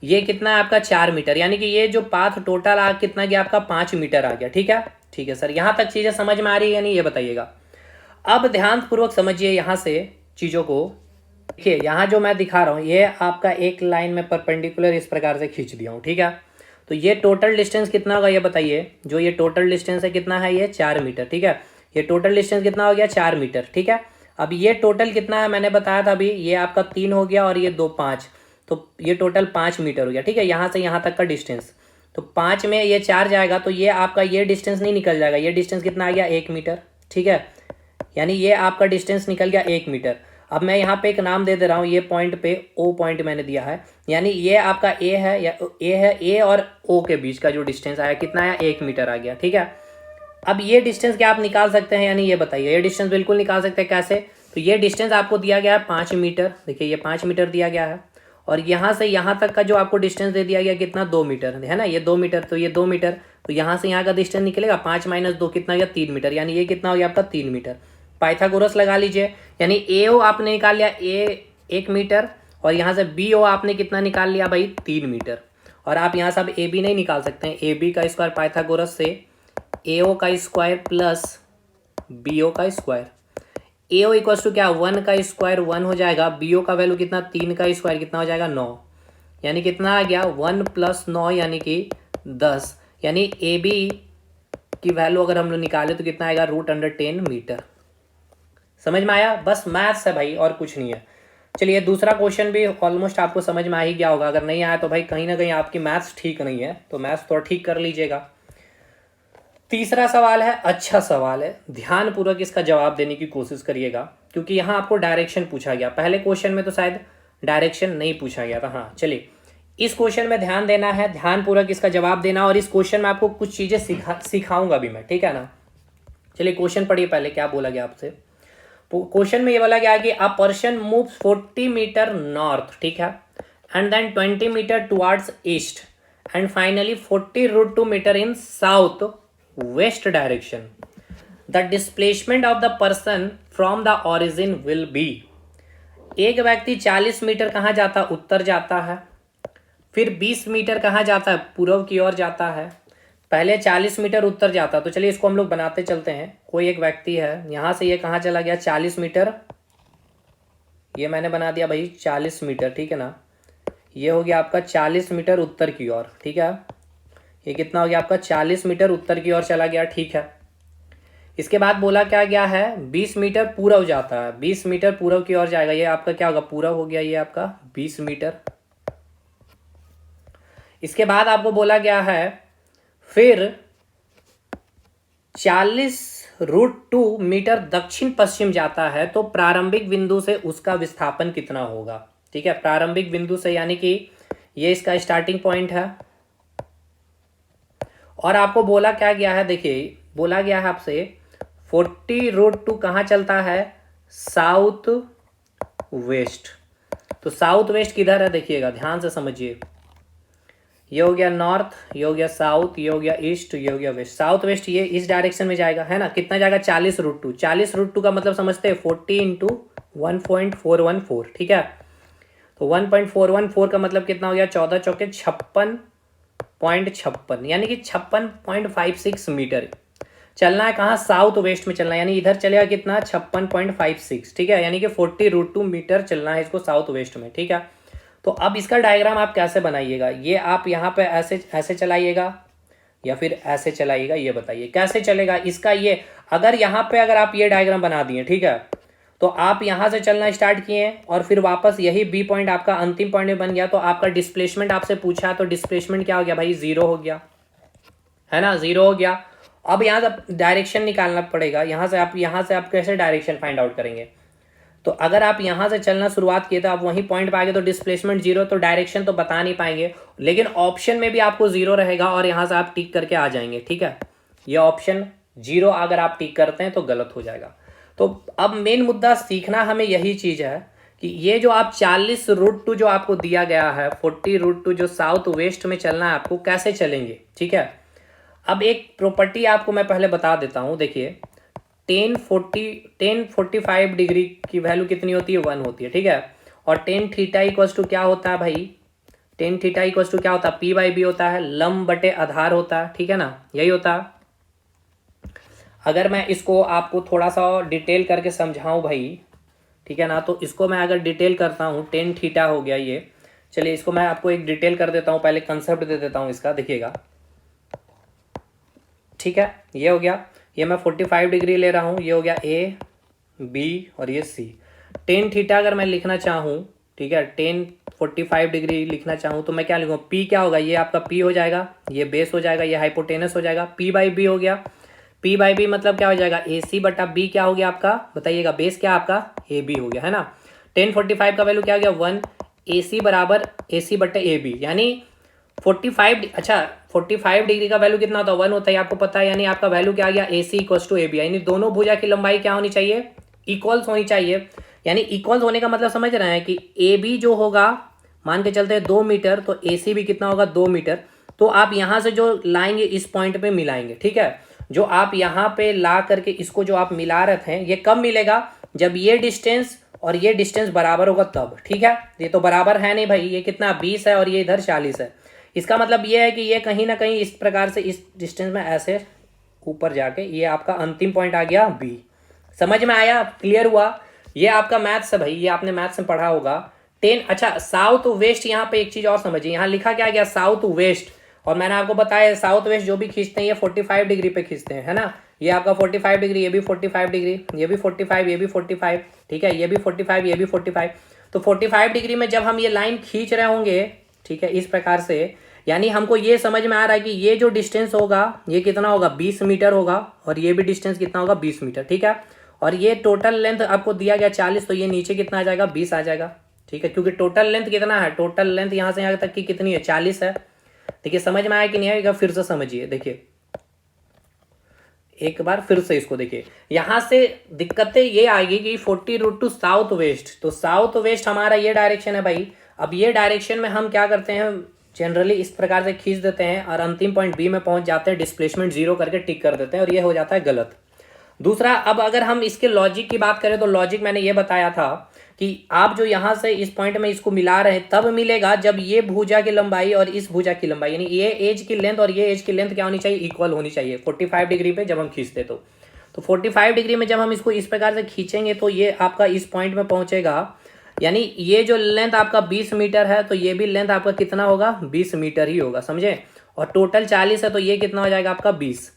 ये कितना है आपका 4 मीटर, यानी कि ये जो पाथ टोटल आ कितना गया आपका 5 मीटर आ गया, ठीक है। ठीक है सर, यहाँ तक चीज़ें समझ में आ रही है नहीं, ये बताइएगा। अब ध्यान पूर्वक समझिए यहाँ से चीज़ों को। देखिए यहाँ जो मैं दिखा रहा हूँ, ये आपका एक लाइन में परपेंडिकुलर इस प्रकार से खींच दिया हूँ, ठीक है। तो ये टोटल डिस्टेंस कितना होगा ये बताइए, जो ये टोटल डिस्टेंस है कितना है, ये 4 मीटर, ठीक है। ये टोटल डिस्टेंस कितना हो गया 4 मीटर, ठीक है। अब ये टोटल कितना है मैंने बताया था अभी, ये आपका 3 हो गया और ये 2 5, तो ये टोटल 5 मीटर हो गया, ठीक है। यहाँ से यहाँ तक का डिस्टेंस, तो 5 में ये 4 जाएगा तो ये आपका ये डिस्टेंस नहीं निकल जाएगा, ये डिस्टेंस कितना आ गया 1 मीटर, ठीक है। यानी ये आपका डिस्टेंस निकल गया 1 मीटर। अब मैं यहाँ पे एक नाम दे रहा हूँ, ये पॉइंट पे ओ पॉइंट मैंने दिया है, यानी ये आपका ए है, या ए है, ए और ओ के बीच का जो डिस्टेंस आया कितना आया 1 मीटर आ गया, ठीक है। अब ये डिस्टेंस क्या आप निकाल सकते हैं, यानी ये बताइए, ये डिस्टेंस बिल्कुल निकाल सकते हैं, कैसे। तो ये डिस्टेंस आपको दिया गया है 5 मीटर, देखिए ये 5 मीटर दिया गया है, और यहाँ से यहाँ तक का जो आपको डिस्टेंस दे दिया गया कितना 2 मीटर है ना, ये 2 मीटर, तो ये 2 मीटर, तो यहाँ से यहाँ का डिस्टेंस निकलेगा 5 - 2 कितना हो गया 3 मीटर, यानी ये कितना हो गया आपका 3 मीटर। पाइथागोरस लगा लीजिए, यानी ए ओ आपने निकाल लिया ए 1 मीटर, और यहाँ से बी ओ आपने कितना निकाल लिया भाई 3 मीटर। और आप यहाँ से अब ए बी नहीं निकाल सकते हैं, ए बी का स्क्वायर पाइथागोरस से ए ओ का स्क्वायर प्लस बी ओ का square, A O equals to क्या 1 का स्क्वायर 1 हो जाएगा, बी ओ का वैल्यू कितना 3 का स्क्वायर कितना हो जाएगा 9, यानी कितना आ गया 1 + 9 यानी कि 10, यानी ए बी की वैल्यू अगर हम लोग निकाले तो कितना आएगा √10 मीटर। समझ में आया, बस मैथ्स है भाई और कुछ नहीं है। चलिए दूसरा क्वेश्चन भी ऑलमोस्ट आपको समझ में आ ही गया होगा, अगर नहीं आया तो भाई कहीं ना कहीं आपकी मैथ्स ठीक नहीं है, तो मैथ्स थोड़ा ठीक कर लीजिएगा। तीसरा सवाल है, अच्छा सवाल है, ध्यानपूर्वक इसका जवाब देने की कोशिश करिएगा, क्योंकि यहाँ आपको डायरेक्शन पूछा गया, पहले क्वेश्चन में तो शायद डायरेक्शन नहीं पूछा गया था। हाँ चलिए, इस क्वेश्चन में ध्यान देना है, ध्यानपूर्वक इसका जवाब देना, और इस क्वेश्चन में आपको कुछ चीज़ें सिखाऊंगा भी मैं, ठीक है ना। चलिए क्वेश्चन पढ़िए पहले, क्या बोला गया आपसे। क्वेश्चन में ये बोला गया कि a person moves 40 metre north, ठीक है, and then 20 metre towards east, and finally 40√2 metre in south west direction. The displacement of the person from the origin will be. एक व्यक्ति 40 मीटर कहाँ जाता है, उत्तर जाता है, फिर 20 मीटर कहाँ जाता है, पूर्व की ओर जाता है, पहले 40 मीटर उत्तर जाता, तो चलिए इसको हम लोग बनाते चलते हैं। कोई एक व्यक्ति है, यहाँ से ये कहाँ चला गया 40 मीटर, ये मैंने बना दिया भाई 40 मीटर, ठीक है ना। ये हो गया आपका 40 मीटर उत्तर की ओर, ठीक है। ये कितना हो गया आपका 40 मीटर उत्तर की ओर चला गया, ठीक है। इसके बाद बोला क्या गया है 20 मीटर पूरब जाता है, 20 मीटर पूरब की ओर जाएगा। ये आपका क्या होगा पूरब हो गया, ये आपका 20 मीटर। इसके बाद आपको बोला गया है फिर 40√2 मीटर दक्षिण पश्चिम जाता है, तो प्रारंभिक बिंदु से उसका विस्थापन कितना होगा, ठीक है। प्रारंभिक बिंदु से यानी कि ये इसका स्टार्टिंग पॉइंट है। और आपको बोला क्या गया है, देखिए बोला गया है आपसे 40√2 कहाँ चलता है, साउथ वेस्ट। तो साउथ वेस्ट किधर है, देखिएगा ध्यान से समझिए। ये हो गया नॉर्थ, ये हो गया साउथ, ये हो गया ईस्ट, ये हो गया वेस्ट। साउथ वेस्ट ये इस डायरेक्शन में जाएगा, है ना। कितना जाएगा 40√2। 40√2 का मतलब समझते हैं 40 × 1.414, ठीक है। तो 1.414 का मतलब कितना हो गया 14 चौके 56.56, यानी कि 56.56 मीटर चलना है। कहाँ साउथ वेस्ट में चलना है, यानी इधर चलेगा कितना 56.56, ठीक है। यानी कि 40√2 मीटर चलना है इसको साउथ वेस्ट में, ठीक है। तो अब इसका डायग्राम आप कैसे बनाइएगा, ये आप यहाँ पे ऐसे चलाइएगा या फिर ऐसे चलाइएगा, ये बताइए कैसे चलेगा इसका। ये अगर यहाँ पे अगर आप ये डायग्राम बना दिए, ठीक है, तो आप यहाँ से चलना स्टार्ट किए और फिर वापस यही बी पॉइंट आपका अंतिम पॉइंट में बन गया, तो आपका डिस्प्लेसमेंट आपसे पूछा, तो डिस्प्लेसमेंट क्या हो गया भाई 0 हो गया, है ना, 0 हो गया। अब यहाँ से डायरेक्शन निकालना पड़ेगा, यहाँ से आप कैसे डायरेक्शन फाइंड आउट करेंगे। तो अगर आप यहाँ से चलना शुरुआत किए तो आप वहीं पॉइंट पे आ गए, तो डिस्प्लेसमेंट 0, तो डायरेक्शन तो बता नहीं पाएंगे, लेकिन ऑप्शन में भी आपको 0 रहेगा और यहाँ से आप टिक करके आ जाएंगे, ठीक है। ये ऑप्शन 0 अगर आप टिक करते हैं तो गलत हो जाएगा। तो अब मेन मुद्दा सीखना हमें यही चीज़ है कि ये जो आप 40√2 जो आपको दिया गया है, 40√2 जो साउथ वेस्ट में चलना है आपको, कैसे चलेंगे, ठीक है। अब एक प्रॉपर्टी आपको मैं पहले बता देता हूँ, देखिए 1045 डिग्री की वैल्यू कितनी होती है 1 होती है, ठीक है। और टेन थीटा इक्वल्स टू क्या होता है भाई, टेन थीटा इक्वल्स टू क्या होता है P/B होता है, लंब बटे आधार होता है, ठीक है ना, यही होता है। अगर मैं इसको आपको थोड़ा सा डिटेल करके समझाऊं भाई, ठीक है ना, तो इसको मैं अगर डिटेल करता हूँ, टेन थीटा हो गया ये। चलिए इसको मैं आपको एक डिटेल कर देता हूँ, पहले कंसेप्ट दे देता हूँ इसका, देखिएगा, ठीक है। ये हो गया, ये मैं 45 डिग्री ले रहा हूँ, ये हो गया A, B और ये C। टेन थीटा अगर मैं लिखना चाहूँ, ठीक है, 1045 डिग्री लिखना चाहूँ तो मैं क्या लिखूँ, P क्या होगा, ये आपका P हो जाएगा, ये बेस हो जाएगा, ये हाइपोटेनस हो जाएगा, P/B हो गया। P/B मतलब क्या हो जाएगा AC बटा B क्या हो गया आपका, बताइएगा, बेस क्या आपका AB हो गया, है ना। 1045 का वैल्यू क्या हो गया 1, AC बराबर AC बटे AB, यानी 45, अच्छा 45 डिग्री का वैल्यू कितना होता है 1 होता है, आपको पता है। यानी आपका वैल्यू क्या आ गया AC इक्वल्स टू AB, यानी दोनों भुजा की लंबाई क्या होनी चाहिए, इक्वल्स होनी चाहिए। यानी इक्वल्स होने का मतलब समझ रहे हैं कि AB जो होगा, मान के चलते हैं 2 मीटर, तो AC भी कितना होगा 2 मीटर। तो आप यहाँ से जो लाएंगे इस पॉइंट पे मिलाएंगे, ठीक है। जो आप यहाँ पे ला करके इसको जो आप मिला रहे थे, ये कब मिलेगा, जब ये डिस्टेंस और ये डिस्टेंस बराबर होगा तब, ठीक है। ये तो बराबर है नहीं भाई, ये कितना 20 है और ये इधर 40 है। इसका मतलब ये है कि ये कहीं ना कहीं इस प्रकार से इस डिस्टेंस में ऐसे ऊपर जाके ये आपका अंतिम पॉइंट आ गया B। समझ में आया, क्लियर हुआ। ये आपका मैथ्स है भाई, ये आपने मैथ्स में पढ़ा होगा 10। अच्छा साउथ वेस्ट, यहाँ पे एक चीज और समझिए, यहाँ लिखा क्या गया साउथ वेस्ट, और मैंने आपको बताया साउथ वेस्ट जो भी खींचते हैं ये 45 डिग्री पे खींचते हैं, है ना। ये आपका 45 डिग्री, ये भी 45 डिग्री, ये भी 45, ये भी 45, ठीक है, ये भी 45, ये भी 45। तो 45 डिग्री में जब हम ये लाइन खींच रहे होंगे, ठीक है, इस प्रकार से, यानी हमको ये समझ में आ रहा है कि ये जो डिस्टेंस होगा ये कितना होगा 20 मीटर होगा, और ये भी डिस्टेंस कितना होगा 20 मीटर, ठीक है। और ये टोटल लेंथ आपको दिया गया 40, तो ये नीचे कितना आ जाएगा 20 आ जाएगा, ठीक है, क्योंकि टोटल लेंथ कितना है, टोटल लेंथ यहाँ से यहाँ तक की कितनी है 40 है। देखिए समझ में आया कि नहीं आएगा, फिर से समझिए, देखिए एक बार फिर से इसको देखिए। यहाँ से दिक्कतें ये आएगी कि 40√2 साउथ वेस्ट, तो साउथ वेस्ट हमारा ये डायरेक्शन है भाई। अब ये डायरेक्शन में हम क्या करते हैं, जनरली इस प्रकार से खींच देते हैं और अंतिम पॉइंट B में पहुंच जाते हैं, डिस्प्लेसमेंट 0 करके टिक कर देते हैं, और ये हो जाता है गलत। दूसरा, अब अगर हम इसके लॉजिक की बात करें तो लॉजिक मैंने ये बताया था कि आप जो यहाँ से इस पॉइंट में इसको मिला रहे हैं तब मिलेगा जब ये भुजा की लंबाई और इस भुजा की लंबाई यानी ये एज की लेंथ और ये एज की लेंथ क्या होनी चाहिए, इक्वल होनी चाहिए 45 डिग्री पे जब हम खींचते तो 45 डिग्री में जब हम इसको इस प्रकार से खींचेंगे तो ये आपका इस पॉइंट में पहुंचेगा। यानी ये जो लेंथ आपका 20 मीटर है तो ये भी लेंथ आपका कितना होगा, 20 मीटर ही होगा, समझे। और टोटल 40 है तो ये कितना हो जाएगा आपका 20।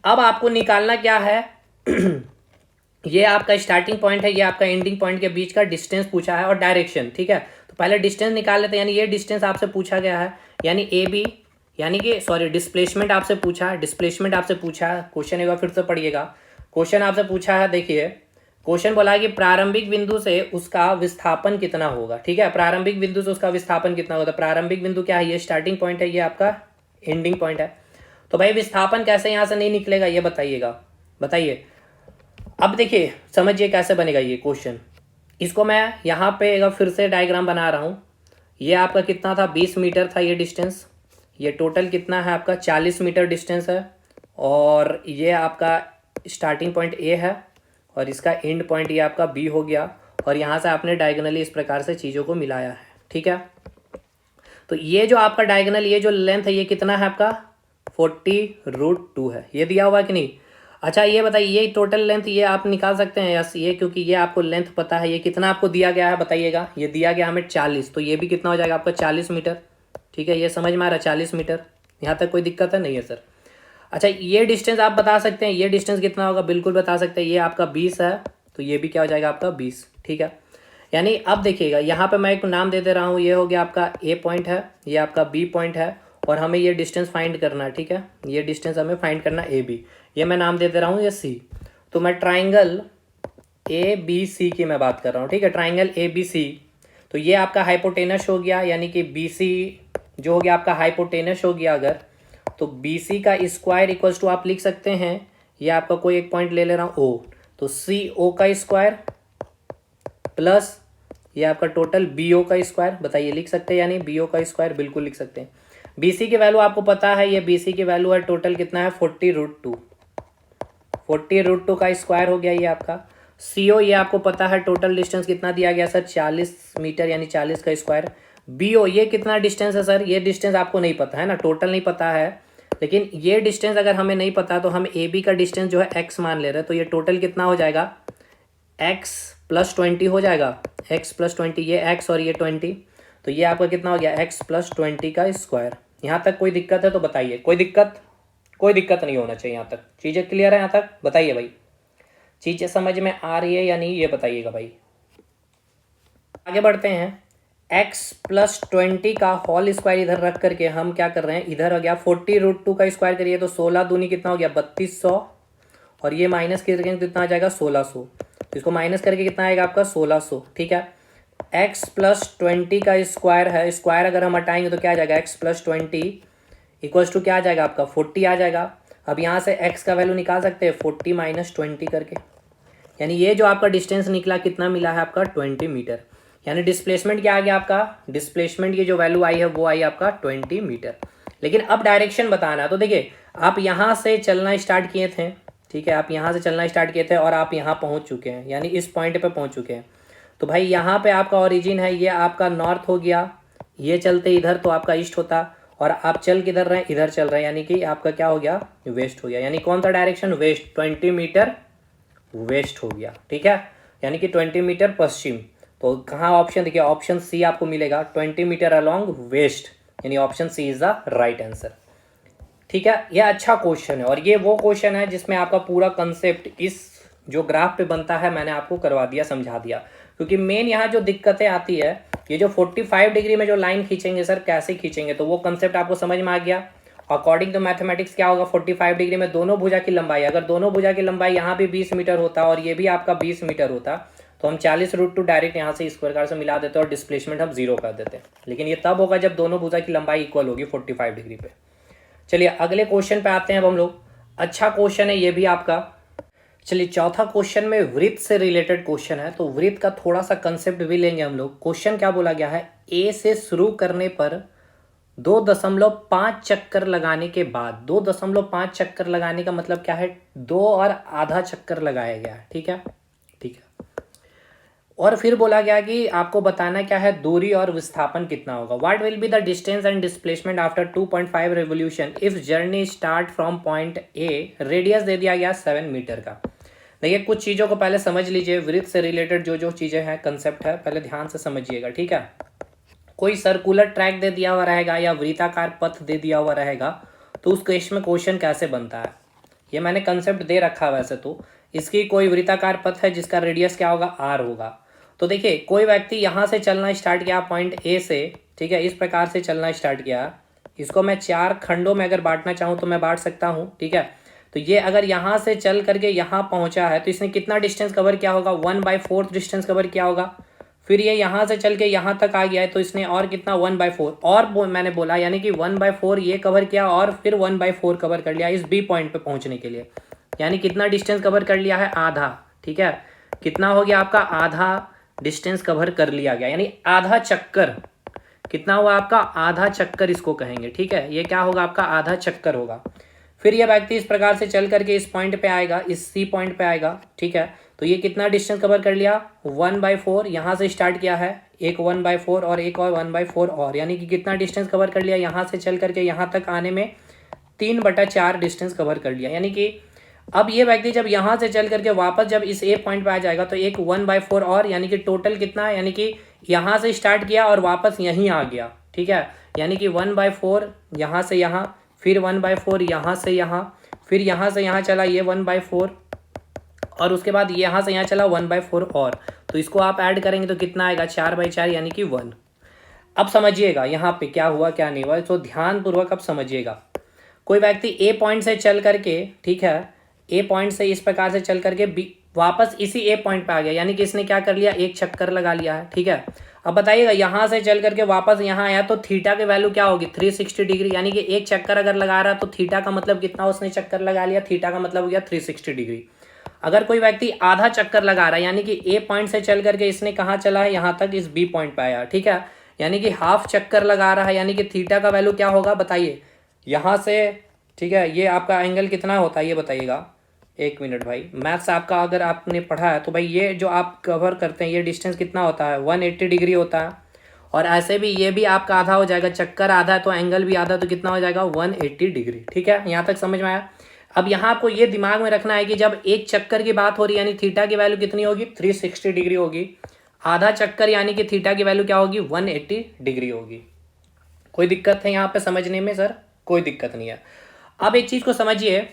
अब आपको निकालना क्या है ये आपका स्टार्टिंग पॉइंट है, ये आपका एंडिंग पॉइंट के बीच का डिस्टेंस पूछा है और डायरेक्शन, ठीक है। तो पहले डिस्टेंस निकाल लेते हैं, यानी ये डिस्टेंस आपसे पूछा गया है, यानी ए बी, यानी कि सॉरी डिस्प्लेसमेंट आपसे पूछा है, डिस्प्लेसमेंट आपसे पूछा है। क्वेश्चन एक बार फिर से पढ़िएगा, क्वेश्चन आपसे पूछा है, देखिए क्वेश्चन बोला है कि प्रारंभिक बिंदु से उसका विस्थापन कितना होगा, ठीक है। प्रारंभिक बिंदु से उसका विस्थापन कितना होगा, प्रारंभिक बिंदु क्या है, ये स्टार्टिंग पॉइंट है, ये आपका एंडिंग पॉइंट है। तो भाई विस्थापन कैसे यहाँ से नहीं निकलेगा ये बताइएगा, बताइए। अब देखिए समझिए कैसे बनेगा ये क्वेश्चन। इसको मैं यहाँ पे एक फिर से डायग्राम बना रहा हूँ। ये आपका कितना था, 20 मीटर था ये डिस्टेंस, ये टोटल कितना है आपका 40 मीटर डिस्टेंस है। और ये आपका स्टार्टिंग पॉइंट ए है और इसका एंड पॉइंट ये आपका बी हो गया। और यहाँ से आपने डायगोनली इस प्रकार से चीज़ों को मिलाया है, ठीक है। तो ये जो आपका डायगोनल ये जो लेंथ है ये कितना है आपका 40√2 है, ये दिया हुआ है कि नहीं। अच्छा ये बताइए ये टोटल लेंथ ये आप निकाल सकते हैं यस, ये क्योंकि ये आपको लेंथ पता है, ये कितना आपको दिया गया है बताइएगा। ये दिया गया हमें 40, तो ये भी कितना हो जाएगा आपका 40 मीटर, ठीक है। ये समझ में आ रहा है 40 मीटर, यहाँ तक कोई दिक्कत है नहीं है सर। अच्छा ये डिस्टेंस आप बता सकते हैं, ये डिस्टेंस कितना होगा, बिल्कुल बता सकते हैं, ये आपका 20 है तो ये भी क्या हो जाएगा आपका 20, ठीक है। यानी अब देखिएगा यहाँ पे मैं एक नाम दे दे रहा हूँ, ये हो गया आपका ए पॉइंट है, ये आपका बी पॉइंट है और हमें ये डिस्टेंस फाइंड करना है, ठीक है। ये डिस्टेंस हमें फाइंड करना है ए बी, ये मैं नाम दे दे रहा हूँ ये सी। तो मैं ट्राइंगल ए बी सी की मैं बात कर रहा हूँ, ठीक है, ट्राइंगल ए बी सी। तो ये आपका हाइपोटेनस हो गया, यानी कि बी सी जो हो गया आपका हाइपोटेनस हो गया। अगर तो बी सी का स्क्वायर इक्वल्स टू आप लिख सकते हैं, ये आपका कोई एक पॉइंट ले ले रहा हूँ ओ, तो सी ओ का स्क्वायर प्लस ये आपका टोटल बी ओ का स्क्वायर, बताइए लिख सकते हैं यानी बी ओ का स्क्वायर, बिल्कुल लिख सकते हैं। बी सी की वैल्यू आपको पता है, ये बी सी की वैल्यू है टोटल कितना है 40√2, 40√2 का स्क्वायर हो गया ये आपका। सी ओ ये आपको पता है टोटल डिस्टेंस कितना दिया गया सर 40 मीटर, यानी 40 का स्क्वायर। बी ओ ये कितना डिस्टेंस है सर, ये डिस्टेंस आपको नहीं पता है ना, टोटल नहीं पता है, लेकिन ये डिस्टेंस अगर हमें नहीं पता तो हम ए बी का डिस्टेंस जो है एक्स मान ले रहे हैं, तो ये टोटल कितना हो जाएगा एक्स प्लस 20 हो जाएगा, एक्स प्लस 20, ये एक्स और ये 20, तो ये आपका कितना हो गया एक्स प्लस 20 का स्क्वायर। यहाँ तक कोई दिक्कत है तो बताइए, कोई दिक्कत, कोई दिक्कत नहीं होना चाहिए, यहाँ तक चीज़ें क्लियर है, यहाँ तक बताइए भाई चीज़ें समझ में आ रही है या नहीं, ये बताइएगा भाई। आगे बढ़ते हैं, x प्लस 20 का होल स्क्वायर इधर रख करके हम क्या कर रहे हैं, इधर हो गया 40√2 का स्क्वायर करिए तो 16 दूनी कितना हो गया 3200, और ये माइनस करके कितना आ जाएगा 1600, तो इसको माइनस करके कितना आएगा आपका 1600, ठीक है। x प्लस 20 का स्क्वायर है, स्क्वायर अगर हम हटाएंगे तो क्या आ जाएगा x प्लस 20 इक्वल्स टू क्या आ जाएगा आपका 40 आ जाएगा। अब यहाँ से x का वैल्यू निकाल सकते हैं 40 माइनस 20 करके, यानी ये जो आपका डिस्टेंस निकला कितना मिला है आपका 20 मीटर, यानी डिस्प्लेसमेंट क्या आ गया आपका, डिस्प्लेसमेंट की जो वैल्यू आई है वो आई आपका 20 मीटर। लेकिन अब डायरेक्शन बताना है, तो देखिए आप यहाँ से चलना स्टार्ट किए थे, ठीक है, आप यहाँ से चलना स्टार्ट किए थे और आप यहाँ पहुँच चुके हैं, यानी इस पॉइंट पे पहुँच चुके हैं। तो भाई यहाँ पे आपका ओरिजिन है, ये आपका नॉर्थ हो गया, ये चलते इधर तो आपका ईस्ट होता, और आप चल किधर रहे हैं, इधर चल रहे हैं, यानी कि आपका क्या हो गया वेस्ट हो गया, यानी कौन सा डायरेक्शन वेस्ट, 20 मीटर वेस्ट हो गया, ठीक है, यानी कि 20 मीटर पश्चिम। तो कहाँ ऑप्शन देखिए, ऑप्शन सी आपको मिलेगा 20 मीटर अलोंग वेस्ट, यानी option C is the right answer, ठीक है। ये अच्छा क्वेश्चन है और ये वो क्वेश्चन है जिसमें आपका पूरा कंसेप्ट इस जो ग्राफ पे बनता है मैंने आपको करवा दिया, समझा दिया। क्योंकि मेन यहाँ जो दिक्कतें आती है, ये जो 45 डिग्री में जो लाइन खींचेंगे सर कैसे खींचेंगे, तो वो कंसेप्ट आपको समझ में आ गया। अकॉर्डिंग टू मैथमेटिक्स क्या होगा, 45 डिग्री में दोनों भुजा की लंबाई, अगर दोनों भुजा की लंबाई यहाँ भी 20 मीटर होता और ये भी आपका 20 मीटर होता, तो हम 40√2 डायरेक्ट यहाँ से इस प्रकार से मिला देते और डिस्प्लेसमेंट हम 0 कर देते। लेकिन ये तब होगा जब दोनों भुजा की लंबाई इक्वल होगी 45 डिग्री पे। चलिए अगले क्वेश्चन पे आते हैं अब हम लोग। अच्छा क्वेश्चन है ये भी आपका। चलिए चौथा क्वेश्चन में वृत्त से रिलेटेड क्वेश्चन है, तो वृत्त का थोड़ा सा कंसेप्ट भी लेंगे हम लोग। क्वेश्चन क्या बोला गया है, ए से शुरू करने पर 2.5 चक्कर लगाने के बाद, 2.5 चक्कर लगाने का मतलब क्या है, 2 और आधा चक्कर लगाया गया है, ठीक है, ठीक है। और फिर बोला गया कि आपको बताना क्या है, दूरी और विस्थापन कितना होगा। What will be the distance and displacement after 2.5 revolution if journey start from point A. Radius दे दिया गया 7 मीटर का। देखिए कुछ चीज़ों को पहले समझ लीजिए, वृत्त से रिलेटेड जो जो चीज़ें हैं, कंसेप्ट है, पहले ध्यान से समझिएगा, ठीक है। कोई सर्कुलर ट्रैक दे दिया हुआ रहेगा या वृत्ताकार पथ दे दिया हुआ रहेगा, तो उस केस में क्वेश्चन कैसे बनता है, ये मैंने कंसेप्ट दे रखा है। वैसे तो इसकी कोई वृत्ताकार पथ है जिसका रेडियस क्या होगा, आर होगा। तो देखिए कोई व्यक्ति यहाँ से चलना स्टार्ट किया पॉइंट ए से, ठीक है, इस प्रकार से चलना स्टार्ट किया। इसको मैं 4 खंडों में अगर बांटना चाहूँ तो मैं बांट सकता हूँ, ठीक है। तो ये अगर यहाँ से चल करके यहाँ पहुँचा है तो इसने कितना डिस्टेंस कवर किया होगा, 1/4 डिस्टेंस कवर किया होगा। फिर ये यहाँ से चल के यहाँ तक आ गया है तो इसने और कितना, 1/4 और मैंने बोला, यानी कि 1/4 ये कवर किया और फिर 1/4 कवर कर लिया इस बी पॉइंट पे पहुँचने के लिए। यानी कितना डिस्टेंस कवर कर लिया है, आधा, ठीक है। कितना हो गया आपका, आधा डिस्टेंस कवर कर लिया गया, यानी आधा चक्कर। कितना हुआ आपका, आधा चक्कर इसको कहेंगे, ठीक है। ये क्या होगा आपका, आधा चक्कर होगा। फिर ये व्यक्ति इस प्रकार से चल करके इस पॉइंट पे आएगा, इस सी पॉइंट पे आएगा, ठीक है। तो ये कितना डिस्टेंस कवर कर लिया, 1/4। यहाँ से स्टार्ट किया है, एक 1/4 और एक और 1/4 और, यानी कि कितना डिस्टेंस कवर कर लिया, यहाँ से चल करके यहाँ तक आने में 3/4 डिस्टेंस कवर कर लिया। यानी कि अब ये व्यक्ति जब यहाँ से चल करके वापस जब इस ए पॉइंट पे आ जाएगा तो एक 1/4 और, यानी कि टोटल कितना, यानी कि यहाँ से स्टार्ट किया और वापस यहीं आ गया, ठीक है। यानी कि 1/4 यहाँ से यहाँ, फिर 1/4 यहाँ से यहाँ, फिर यहाँ से यहाँ चला ये 1/4 और उसके बाद यहाँ से यहाँ चला 1/4 और। तो इसको आप ऐड करेंगे तो कितना आएगा, 4/4 यानी कि 1। अब समझिएगा यहाँ पे क्या हुआ क्या नहीं हुआ, तो ध्यानपूर्वक अब समझिएगा। कोई व्यक्ति ए पॉइंट से चल करके, ठीक है, ए पॉइंट से इस प्रकार से चल करके वापस इसी ए पॉइंट पे आ गया, यानी कि इसने क्या कर लिया, एक चक्कर लगा लिया है, ठीक है। अब बताइएगा यहाँ से चल करके वापस यहाँ आया तो थीटा की वैल्यू क्या होगी, 360 डिग्री। यानी कि एक चक्कर अगर लगा रहा तो थीटा का मतलब कितना उसने चक्कर लगा लिया, थीटा का मतलब हो गया 360 डिग्री। अगर कोई व्यक्ति आधा चक्कर लगा रहा है, यानी कि ए पॉइंट से चल करके इसने कहाँ चला है, यहाँ तक इस बी पॉइंट पे आया, ठीक है। यानी कि हाफ चक्कर लगा रहा है, यानी कि थीटा का वैल्यू क्या होगा बताइए, यहाँ से, ठीक है। ये आपका एंगल कितना होता है ये बताइएगा, 1 मिनट भाई। मैथ्स आपका अगर आपने पढ़ा है तो भाई ये जो आप कवर करते हैं ये डिस्टेंस कितना होता है, 180 डिग्री होता है। और ऐसे भी ये भी आपका आधा हो जाएगा, चक्कर आधा है तो एंगल भी आधा, तो कितना हो जाएगा, 180 डिग्री, ठीक है। यहाँ तक समझ में आया। अब यहाँ आपको ये दिमाग में रखना है कि जब एक चक्कर की बात हो रही है यानी थीटा की वैल्यू कितनी होगी, 360 डिग्री होगी। आधा चक्कर यानी कि थीटा की वैल्यू क्या होगी, 180 डिग्री होगी। कोई दिक्कत है यहाँ पे समझने में सर? कोई दिक्कत नहीं है। अब एक चीज़ को समझिए,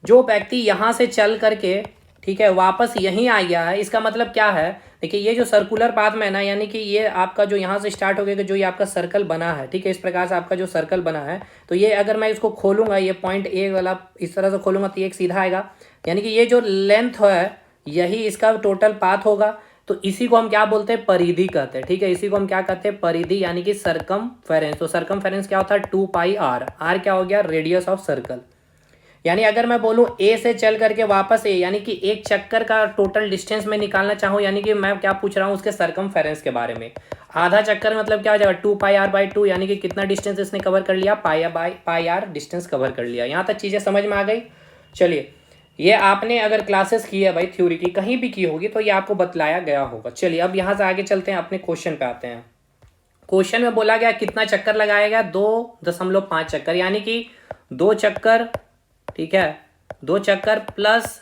जो व्यक्ति यहाँ से चल करके, ठीक है, वापस यहीं आ गया है, इसका मतलब क्या है, देखिए ये जो सर्कुलर पाथ में है ना, यानी कि ये आपका जो यहाँ से स्टार्ट हो गया, जो ये आपका सर्कल बना है, ठीक है, इस प्रकार से आपका जो सर्कल बना है, तो ये अगर मैं इसको खोलूंगा, ये पॉइंट ए वाला इस तरह से खोलूंगा तो ये एक सीधा आएगा, यानी कि ये जो लेंथ है यही इसका टोटल पाथ होगा। तो इसी को हम क्या बोलते हैं, परिधि कहते हैं, ठीक है। इसी को हम क्या कहते हैं, परिधि, यानी कि सरकमफेरेंस। तो सरकमफेरेंस क्या होता है, 2πr। आर क्या हो गया, रेडियस ऑफ सर्कल। यानी अगर मैं बोलूं ए से चल करके वापस ए, यानी कि एक चक्कर का टोटल डिस्टेंस मैं निकालना चाहूं, यानी कि मैं क्या पूछ रहा हूं, उसके सरकमफेरेंस के बारे में। आधा चक्कर मतलब क्या हो जाएगा, 2πr/2, यानी कि कितना डिस्टेंस इसने कवर कर लिया, पाई डिस्टेंस कवर कर लिया। यहाँ तक चीज़ें समझ में आ गई। चलिए, ये आपने अगर क्लासेस की है भाई थ्योरी की, कहीं भी की होगी तो ये आपको बतलाया गया होगा। चलिए अब यहाँ से आगे चलते हैं, अपने क्वेश्चन पे आते हैं। क्वेश्चन में बोला गया कितना चक्कर लगाया गया, 2.5 चक्कर, यानी कि 2 चक्कर, ठीक है, 2 चक्कर प्लस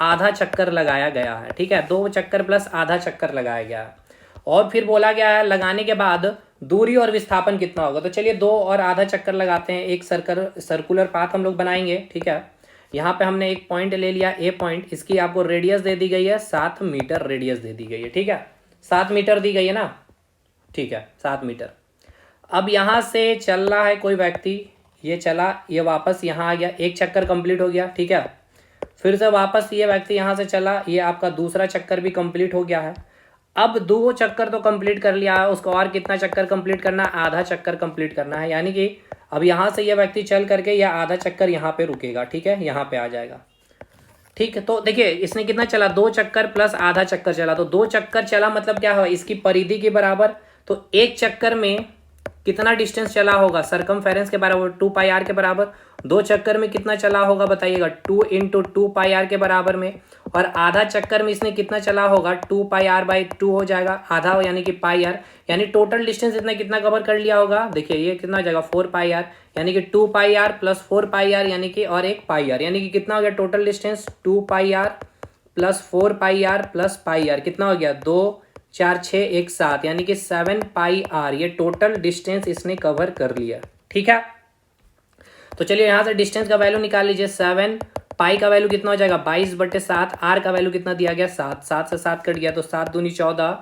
आधा चक्कर लगाया गया है, ठीक है। 2 चक्कर प्लस आधा चक्कर लगाया गया है। और फिर बोला गया है लगाने के बाद दूरी और विस्थापन कितना होगा। तो चलिए 2 और आधा चक्कर लगाते हैं, एक सर्कुलर पाथ हम लोग बनाएंगे, ठीक है। यहाँ पे हमने एक पॉइंट ले लिया, ए पॉइंट, इसकी आपको रेडियस दे दी गई है 7 मीटर रेडियस दे दी गई है, ठीक है। 7 मीटर दी गई है ना, ठीक है, 7 मीटर। अब यहाँ से चल रहा है कोई व्यक्ति, ये चला, ये वापस यहाँ आ गया, एक चक्कर कंप्लीट हो गया, ठीक है। फिर से वापस ये व्यक्ति यहाँ से चला, ये आपका दूसरा चक्कर भी कंप्लीट हो गया है। अब 2 चक्कर तो कंप्लीट कर लिया है, उसको और कितना चक्कर कंप्लीट करना है, आधा चक्कर कंप्लीट करना है। यानी कि अब यहाँ से ये व्यक्ति चल करके यह आधा चक्कर यहाँ पे रुकेगा, ठीक है, यहाँ पे आ जाएगा, ठीक है। तो देखिए इसने कितना चला, 2 चक्कर प्लस आधा चक्कर चला, तो 2 चक्कर चला मतलब क्या हुआ, इसकी परिधि के बराबर। तो एक चक्कर में कितना डिस्टेंस चला होगा सरकमफेरेंस के बराबर 2 पाई आर के बराबर। 2 चक्कर में कितना चला होगा बताइएगा, 2 इंटू 2 पाई आर के बराबर में। और आधा चक्कर में इसने कितना चला होगा, 2 पाई आर बाई 2 हो जाएगा आधा, यानी कि पाई आर। यानी टोटल डिस्टेंस इतना कितना कवर कर लिया होगा, देखिए ये कितना हो जाएगा 4 पाई आर, यानी कि 2 pi R plus 4 pi are, यानी कि और एक पाई आर, यानी कि कितना हो गया total distance 2 pi R plus 4 pi R plus pi R, कितना हो गया 2 4 6 1 7, यानी कि 7 पाई आर। ये टोटल डिस्टेंस इसने कवर कर लिया। ठीक है, तो चलिए यहाँ से डिस्टेंस का वैल्यू निकाल लीजिए। 7 पाई का वैल्यू कितना हो जाएगा 22/7, आर का वैल्यू कितना दिया गया 7, 7 से 7 कट गया तो 7 दूनी 14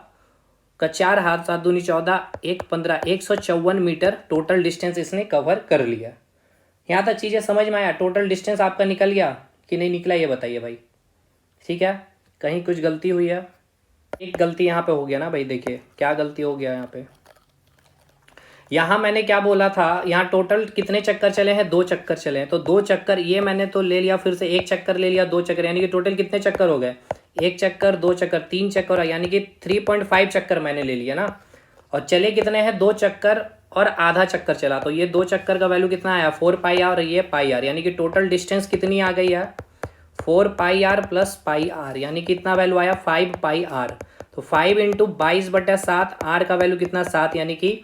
का 4 हाथ, 7 दूनी 14 1 15, 154 मीटर टोटल डिस्टेंस इसने कवर कर लिया। यहाँ तक चीज़ें समझ में आया? टोटल डिस्टेंस आपका निकल गया कि नहीं निकला ये बताइए भाई। ठीक है, कहीं कुछ गलती हुई है? एक गलती यहाँ पे हो गया ना भाई, देखिए क्या गलती हो गया यहाँ पे। यहाँ मैंने क्या बोला था, यहाँ टोटल कितने चक्कर चले हैं, 2 चक्कर चले हैं। तो 2 चक्कर ये मैंने तो ले लिया, फिर से 1 चक्कर ले लिया, 2 चक्कर, यानी कि टोटल कितने चक्कर हो गए, 1 चक्कर 2 चक्कर 3 चक्कर, यानी कि 3.5 चक्कर मैंने ले लिया ना। और चले कितने हैं 2 चक्कर और आधा चक्कर चला, तो ये 2 चक्कर का वैल्यू कितना आया 4 पाई आर और ये पाई आर, यानी कि टोटल डिस्टेंस कितनी आ गई है 4 pi R plus pi are, यानी कितना वैल्यू आया 5 पाई आर। तो 5 इंटू 22/7, आर का वैल्यू कितना 7, यानी कि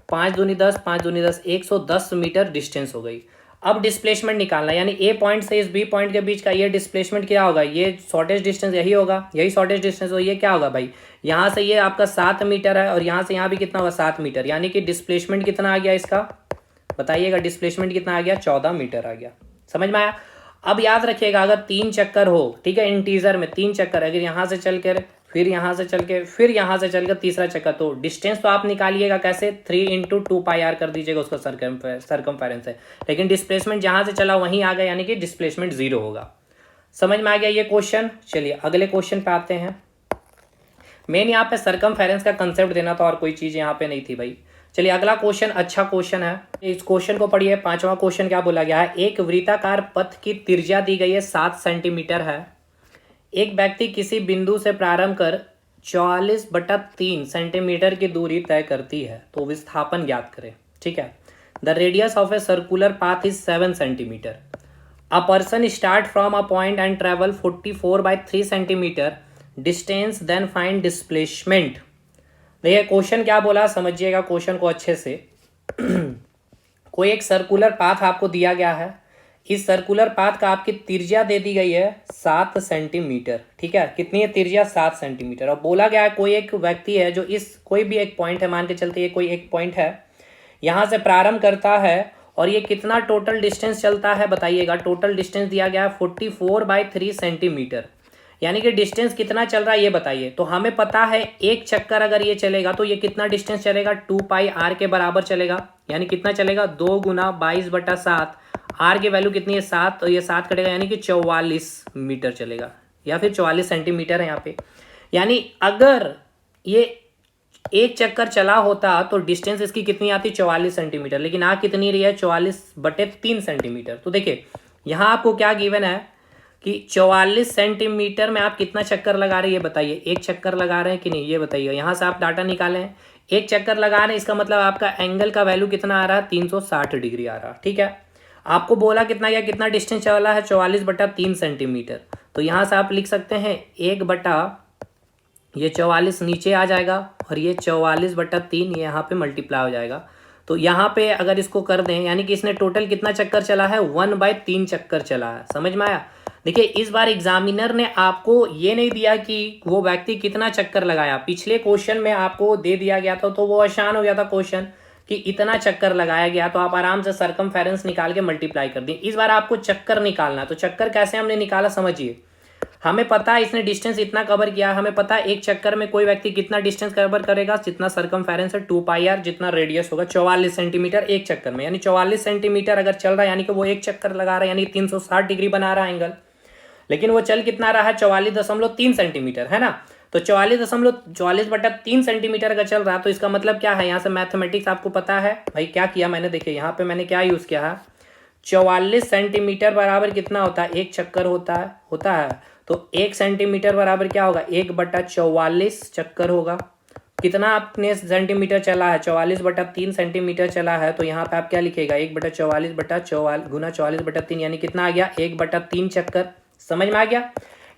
5 दूनी 10, 5 दूनी 10, 110 मीटर डिस्टेंस हो गई। अब डिस्प्लेसमेंट निकालना, यानी ए पॉइंट से इस बी पॉइंट के बीच का ये डिस्प्लेसमेंट क्या होगा, ये शॉर्टेज डिस्टेंस यही होगा, यही शॉर्टेज डिस्टेंस हो। ये क्या होगा भाई, यहाँ से ये आपका 7 मीटर है और यहाँ से यहाँ भी कितना होगा 7 मीटर, यानी कि डिस्प्लेसमेंट कितना आ गया इसका बताइएगा, डिस्प्लेसमेंट कितना आ गया 14 मीटर आ गया। समझ में आया? अब याद रखिएगा अगर 3 चक्कर हो, ठीक है, इंटीजर में 3 चक्कर, अगर यहाँ से चल कर फिर यहाँ से चल के फिर यहाँ से चल कर तीसरा चक्कर, तो डिस्टेंस तो आप निकालिएगा कैसे 3 इंटू 2 पाई आर कर दीजिएगा, उसका सरकमफेरेंस है, लेकिन डिस्प्लेसमेंट जहाँ से चला वहीं आ गया, यानी कि डिस्प्लेसमेंट 0 होगा। समझ में आ गया ये क्वेश्चन? चलिए अगले क्वेश्चन पे आते हैं। मेन यहाँ पे सरकमफेरेंस का कंसेप्ट देना था और कोई चीज़ यहाँ पे नहीं थी भाई। चलिए अगला क्वेश्चन अच्छा क्वेश्चन है, इस क्वेश्चन को पढ़िए। 5वां क्वेश्चन क्या बोला गया है, एक वृत्ताकार पथ की त्रिज्या दी गई है 7 सेंटीमीटर है। एक व्यक्ति किसी बिंदु से प्रारंभ कर 44/3 सेंटीमीटर की दूरी तय करती है, तो विस्थापन ज्ञात करें। ठीक है, the radius of a circular path is 7 centimetre. A person start from a point and travel 44/3 centimetre distance, then find displacement. देखिए क्वेश्चन क्या बोला, समझिएगा क्वेश्चन को अच्छे से। कोई एक सर्कुलर पाथ आपको दिया गया है, इस सर्कुलर पाथ का आपकी त्रिज्या दे दी गई है 7 सेंटीमीटर। ठीक है, कितनी है त्रिज्या 7 सेंटीमीटर। और बोला गया है कोई एक व्यक्ति है जो इस कोई भी एक पॉइंट है, मान के चलते ये कोई एक पॉइंट है, यहाँ से प्रारंभ करता है और ये कितना टोटल डिस्टेंस चलता है बताइएगा। टोटल डिस्टेंस दिया गया है 44/3 सेंटीमीटर, यानी कि डिस्टेंस कितना चल रहा है ये बताइए। तो हमें पता है एक चक्कर अगर ये चलेगा तो ये कितना डिस्टेंस चलेगा 2 पाई आर के बराबर चलेगा, यानी कितना चलेगा 2 गुना 22/7, आर की वैल्यू कितनी है 7, तो ये 7 कटेगा, यानी कि 44 मीटर चलेगा, या फिर 44 सेंटीमीटर है यहाँ पे। यानी अगर ये एक चक्कर चला होता तो डिस्टेंस इसकी कितनी आती 44 सेंटीमीटर, लेकिन आ कितनी रही है 44/3 सेंटीमीटर। तो देखिए यहाँ आपको क्या गिवन है कि 44 सेंटीमीटर में आप कितना चक्कर लगा रहे हैं ये बताइए। एक चक्कर लगा रहे हैं कि नहीं ये बताइए। यहाँ से आप डाटा निकालें, एक चक्कर लगा रहे हैं, इसका मतलब आपका एंगल का वैल्यू कितना आ रहा है 360 डिग्री आ रहा। ठीक है, आपको बोला कितना या कितना डिस्टेंस चला है 44/3 सेंटीमीटर। तो यहाँ से आप लिख सकते हैं 1 ये 44 नीचे आ जाएगा और ये 44/3 ये यहाँ पे मल्टीप्लाई हो जाएगा। तो यहाँ पे अगर इसको कर दें, यानी कि इसने टोटल कितना चक्कर चला है 1/3 चक्कर चला है। समझ में आया? देखिए इस बार एग्जामिनर ने आपको ये नहीं दिया कि वो व्यक्ति कितना चक्कर लगाया। पिछले क्वेश्चन में आपको दे दिया गया था तो वो आसान हो गया था क्वेश्चन कि इतना चक्कर लगाया गया, तो आप आराम से सरकमफेरेंस निकाल के मल्टीप्लाई कर दें। इस बार आपको चक्कर निकालना, तो चक्कर कैसे हमने निकाला समझिए। हमें पता है इसने डिस्टेंस इतना कवर किया, हमें पता है एक चक्कर में कोई व्यक्ति कितना डिस्टेंस कवर करेगा, जितना सरकमफेरेंस है 2 पाई आर, जितना रेडियस होगा 44 सेंटीमीटर एक चक्कर में, यानी 44 सेंटीमीटर अगर चल रहा है यानी कि वो एक चक्कर लगा रहा है, यानी 360 डिग्री बना रहा है एंगल। लेकिन वो चल कितना रहा है 44.3 सेंटीमीटर, है ना। तो 44/3 सेंटीमीटर अगर चल रहा है तो इसका मतलब क्या है, यहाँ से मैथमेटिक्स आपको पता है भाई क्या किया मैंने। देखिए यहाँ पे मैंने क्या यूज़ किया है, 44 सेंटीमीटर बराबर कितना होता है, एक चक्कर होता है। तो 1 सेंटीमीटर बराबर क्या होगा 1/44 चक्कर होगा। कितना आपने सेंटीमीटर चला है, 44/3 सेंटीमीटर चला है, तो यहाँ पे आप क्या लिखेगा, 1/44 गुना 44/3 यानी कितना आ गया, 1/3 चक्कर। समझ में आ गया?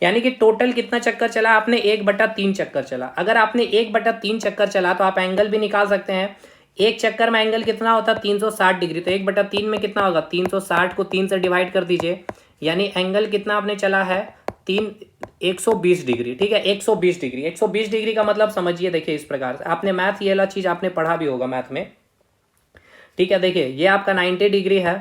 यानी कि टोटल कितना चक्कर चला आपने, 1/3 चक्कर चला। अगर आपने 1/3 चक्कर चला तो आप एंगल भी निकाल सकते हैं। एक चक्कर में एंगल कितना होता है, 360 डिग्री। तो 1/3 में कितना होगा, 360 को 3 से डिवाइड कर दीजिए, यानी एंगल कितना आपने चला है, 120 डिग्री। ठीक है, 120 डिग्री। 120 डिग्री का मतलब समझिए, देखिए इस प्रकार से आपने मैथ, ये वाला चीज आपने पढ़ा भी होगा मैथ में। ठीक है, देखिए ये आपका 90 डिग्री है,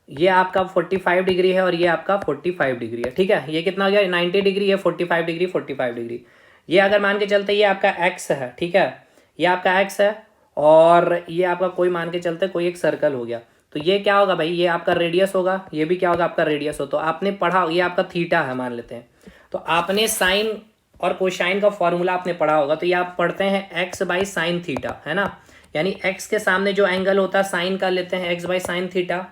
ये आपका 45 डिग्री है और ये आपका 45 डिग्री है। ठीक है, ये कितना हो गया, 90 डिग्री, ये 45 डिग्री, 45 डिग्री। ये अगर मान के चलते ये आपका एक्स है, ठीक है, ये आपका एक्स है और ये आपका कोई मान के चलते कोई एक सर्कल हो गया, तो ये क्या होगा भाई, ये आपका रेडियस होगा, ये भी क्या होगा आपका रेडियस हो। तो आपने पढ़ा, ये आपका थीटा है मान लेते हैं, तो आपने साइन और कोसाइन का फॉर्मूला आपने पढ़ा होगा, तो ये आप पढ़ते हैं एक्स बाई साइन थीटा, है ना। यानी एक्स के सामने जो एंगल होता है साइन का लेते हैं एक्स बाई साइन थीटा।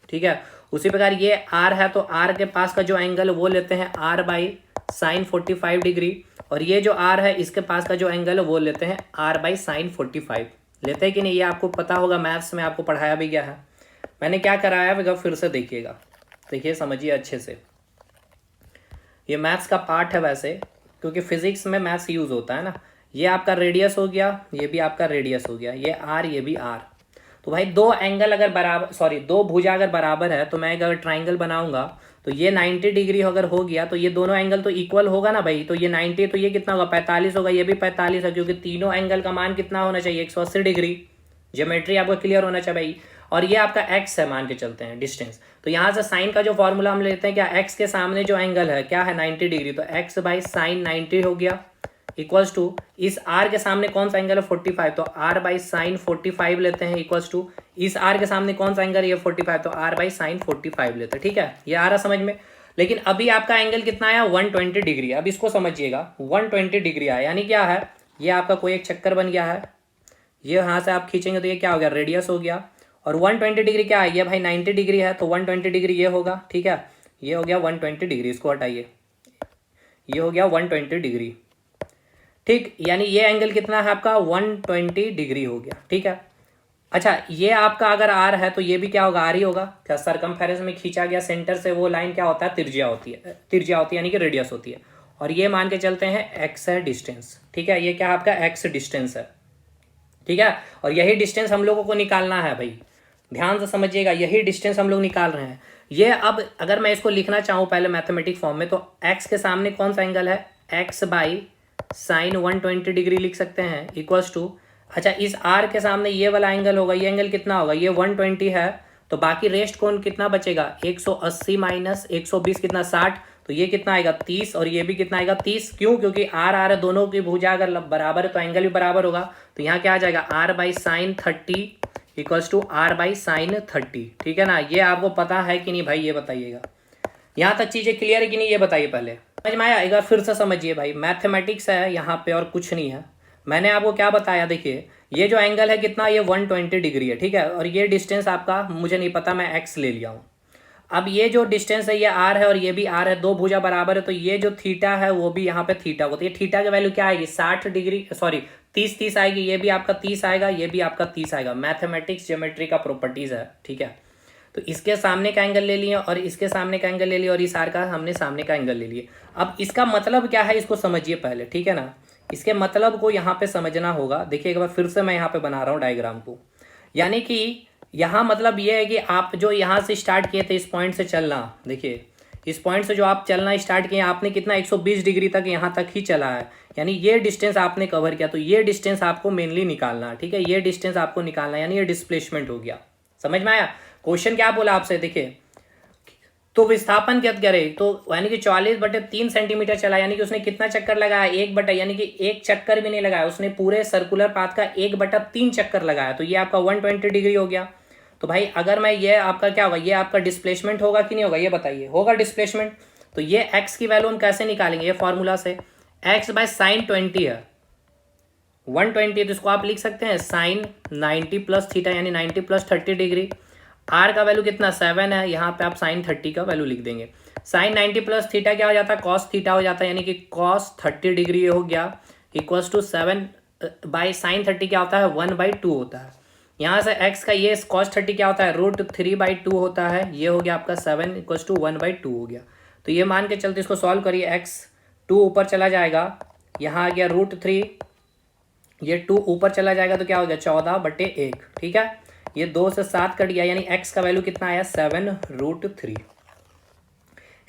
ठीक है, उसी प्रकार ये आर है, तो आर के पास का जो एंगल है वो लेते हैं आर बाई साइन 45 डिग्री, और ये जो आर है इसके पास का जो एंगल है वो लेते हैं आर बाई साइन 45। लेते हैं कि नहीं, ये आपको पता होगा, मैथ्स में आपको पढ़ाया भी गया है। मैंने क्या कराया है फिर से देखिएगा, देखिए समझिए अच्छे से। ये मैथ्स का पार्ट है वैसे, क्योंकि फिजिक्स में मैथ्स यूज होता है ना। ये आपका रेडियस हो गया, ये भी आपका रेडियस हो गया, ये आर, ये भी आर। तो भाई दो एंगल अगर बराबर, सॉरी दो भुजा अगर बराबर है, तो मैं अगर ट्राइंगल बनाऊंगा तो ये 90 डिग्री अगर हो गया तो ये दोनों एंगल तो इक्वल होगा ना भाई। तो ये 90, तो ये कितना होगा, 45 होगा, ये भी 45 है, क्योंकि तीनों एंगल का मान कितना होना चाहिए, 180 डिग्री। ज्योमेट्री आपको क्लियर होना चाहिए भाई। और ये आपका एक्स है मान के चलते हैं, डिस्टेंस। तो यहाँ से साइन का जो फॉर्मूला हम लेते हैं, क्या एक्स के सामने जो एंगल है क्या है, 90 डिग्री, तो एक्स बाई साइन 90 हो गया, इक्वल्स टू इस आर के सामने कौन सा एंगल है, 45, तो आर बाई साइन 45 लेते हैं, इक्वल्स टू इस आर के सामने कौन सा एंगल है, 45, तो आर बाई साइन 45 लेते हैं। ठीक है, ये आ रहा समझ में। लेकिन अभी आपका एंगल कितना आया, 120 डिग्री। अब इसको समझिएगा, 120 डिग्री आया, यानी क्या है, ये आपका कोई एक चक्कर बन गया है, ये यहाँ से आप खींचेंगे तो ये क्या हो गया, रेडियस हो गया। और 120 डिग्री क्या है, ये भाई 90 डिग्री है, तो 120 डिग्री ये होगा। ठीक है, ये हो गया 120 डिग्री, इसको हटाइए, ये हो गया 120 डिग्री। ठीक, यानी ये एंगल कितना है आपका, 120 डिग्री हो गया। ठीक है, अच्छा ये आपका अगर आर है तो ये भी क्या होगा, आर ही होगा। क्या सरकमफेरेंस में खींचा गया सेंटर से वो लाइन क्या होता है, त्रिज्या होती है, त्रिज्या होती है यानी कि रेडियस होती है। और ये मान के चलते हैं एक्स है डिस्टेंस। ठीक है, ये क्या आपका एक्स डिस्टेंस है। ठीक है, और यही डिस्टेंस हम लोगों को निकालना है भाई, ध्यान से समझिएगा, यही डिस्टेंस हम लोग निकाल रहे हैं। ये अब अगर मैं इसको लिखना चाहूँ पहले मैथमेटिक फॉर्म में, तो एक्स के सामने कौन सा एंगल है, एक्स बाई साइन 120 डिग्री लिख सकते हैं, इक्वल्स टू, अच्छा इस आर के सामने ये वाला एंगल होगा, ये एंगल कितना होगा, ये 120 है, तो बाकी रेस्ट कौन कितना बचेगा, 180 माइनस 120 कितना 60, तो ये कितना आएगा 30, और ये भी कितना आएगा 30। क्यों, क्योंकि आर आर दोनों की भुजा अगर बराबर है तो एंगल भी बराबर होगा। तो यहाँ क्या आ जाएगा, R by sine 30 equals to R by sine 30। ठीक है ना, ये आपको पता है कि नहीं भाई, ये बताइएगा। यहाँ तक चीजें क्लियर है कि नहीं, ये बताइए पहले। समझ में आया, एक बार फिर से समझिए भाई, मैथमेटिक्स है यहाँ पे और कुछ नहीं है। मैंने आपको क्या बताया, देखिए ये जो एंगल है कितना, ये 120 डिग्री है। ठीक है, और ये डिस्टेंस आपका मुझे नहीं पता, मैं एक्स ले लिया हूँ। अब ये जो डिस्टेंस है ये आर है और ये भी आर है, दो भुजा बराबर है, तो ये जो थीटा है वो भी यहाँ पे थीटा होता है। ये थीटा की वैल्यू क्या आएगी, 60 डिग्री, सॉरी 30 आएगी, ये भी आपका 30 आएगा, ये भी आपका 30 आएगा। मैथमेटिक्स ज्योमेट्री का प्रॉपर्टीज है। ठीक है, तो इसके सामने का एंगल ले लिए और इसके सामने का एंगल ले लिया और इस आर का हमने सामने का एंगल ले लिए। अब इसका मतलब क्या है, इसको समझिए पहले। ठीक है ना, इसके मतलब को यहाँ पे समझना होगा। देखिए एक बार फिर से मैं यहाँ पे बना रहा हूँ डायग्राम को, यानी कि यहाँ मतलब ये है कि आप जो यहाँ से स्टार्ट किए थे इस पॉइंट से चलना, देखिए इस पॉइंट से जो आप चलना स्टार्ट किए आपने कितना 120 डिग्री तक यहाँ तक ही चला है, यानी ये डिस्टेंस आपने कवर किया। तो ये डिस्टेंस आपको मेनली निकालना है। ठीक है, ये डिस्टेंस आपको निकालना है, यानी ये डिस्प्लेसमेंट हो गया। समझ में आया, क्वेश्चन क्या बोला आपसे, देखिए तो विस्थापन क्या करे, तो यानी कि 44/3 सेंटीमीटर चला, यानी कि उसने कितना चक्कर लगाया, 1 यानी कि एक चक्कर भी नहीं लगाया उसने, पूरे सर्कुलर पाथ का 1/3 चक्कर लगाया। तो ये आपका 120 डिग्री हो गया। तो भाई अगर मैं ये आपका क्या होगा, ये आपका डिस्प्लेसमेंट होगा कि नहीं होगा, ये बताइए, होगा डिस्प्लेसमेंट। तो ये एक्स की वैल्यू हम कैसे निकालेंगे, ये फॉर्मूला से, एक्स बाय साइन 20 है, 120, तो इसको आप लिख सकते हैं साइन 90 प्लस थीटा, यानी 90 प्लस 30 डिग्री। आर का वैल्यू कितना 7 है, यहाँ पे आप साइन 30 का वैल्यू लिख देंगे। साइन 90 प्लस थीटा क्या हो जाता है, कॉस थीटा हो जाता है, यानी कि कॉस 30 डिग्री हो गया, इक्वल्स टू 7 बाई साइन 30 क्या होता है 1/2 होता है। यहाँ से x का ये cos 30 क्या होता है √3/2 होता है। ये हो गया आपका 7 = 1/2 हो गया। तो ये मान के चलते इसको सॉल्व करिए, x 2 ऊपर चला जाएगा, यहाँ आ गया √3, ये 2 ऊपर चला जाएगा तो क्या हो गया 14/1। ठीक है, ये 2 से 7 कट गया, यानी x का वैल्यू कितना आया 7√3।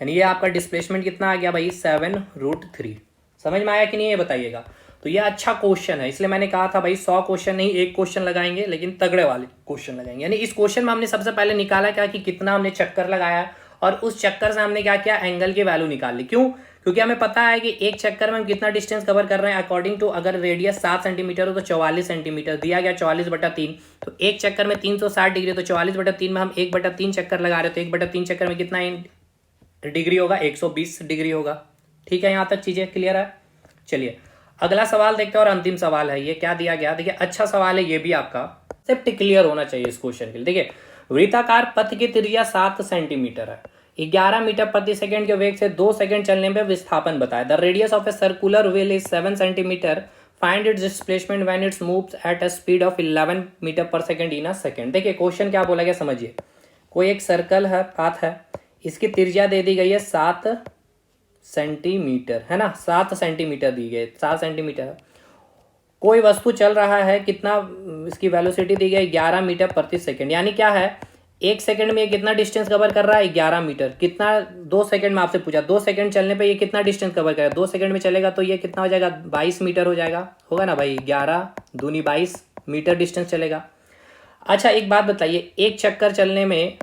यानी ये आपका डिस्प्लेसमेंट कितना आ गया भाई 7√3। समझ में आया कि नहीं ये बताइएगा। तो ये अच्छा क्वेश्चन है, इसलिए मैंने कहा था भाई 100 क्वेश्चन नहीं, एक क्वेश्चन लगाएंगे लेकिन तगड़े वाले क्वेश्चन लगाएंगे। यानी इस क्वेश्चन में हमने सबसे पहले निकाला क्या कि कितना हमने चक्कर लगाया, और उस चक्कर से हमने क्या किया एंगल की वैल्यू निकाल ली। क्यों? क्योंकि हमें पता है कि एक चक्कर में हम कितना डिस्टेंस कवर कर रहे हैं अकॉर्डिंग टू, अगर रेडियस 7 सेंटीमीटर हो तो 44 सेंटीमीटर दिया गया, 44/3। तो एक चक्कर में 360 डिग्री, तो 44/3 में हम 1/3 चक्कर लगा रहे, तो 1/3 चक्कर में कितना डिग्री होगा 120 डिग्री होगा। ठीक है, यहाँ तक चीजें क्लियर है। चलिए अगला सवाल देखते हैं, और अंतिम सवाल है ये। क्या दिया गया देखिए, अच्छा सवाल है ये भी, आपका कॉन्सेप्ट क्लियर होना चाहिए इस क्वेश्चन के लिए। देखिए वृत्ताकार पथ की त्रिज्या 7 सेंटीमीटर है, 11 मीटर प्रति सेकंड के वेग से 2 सेकंड चलने में विस्थापन बताया। The radius of a circular wheel is 7 centimetre, find its displacement when its moves at a speed of 11 metre per second in a second. देखिए क्वेश्चन क्या बोला गया समझिए। कोई एक सर्कल है, पाथ है, इसकी त्रिज्या दे दी गई है 7 सेंटीमीटर, है ना, 7 सेंटीमीटर दी गई, 7 सेंटीमीटर। कोई वस्तु चल रहा है, कितना इसकी वेलोसिटी दी गई 11 मीटर प्रति सेकंड। यानी क्या है, एक सेकंड में ये कितना डिस्टेंस कवर कर रहा है 11 मीटर। कितना 2 सेकंड में आपसे पूछा, 2 सेकंड चलने पे ये कितना डिस्टेंस कवर करेगा, 2 सेकंड में चलेगा तो ये कितना हो जाएगा 22 मीटर हो जाएगा, होगा ना भाई, 11 दूनी 22 मीटर डिस्टेंस चलेगा। अच्छा एक बात बताइए, एक चक्कर चलने में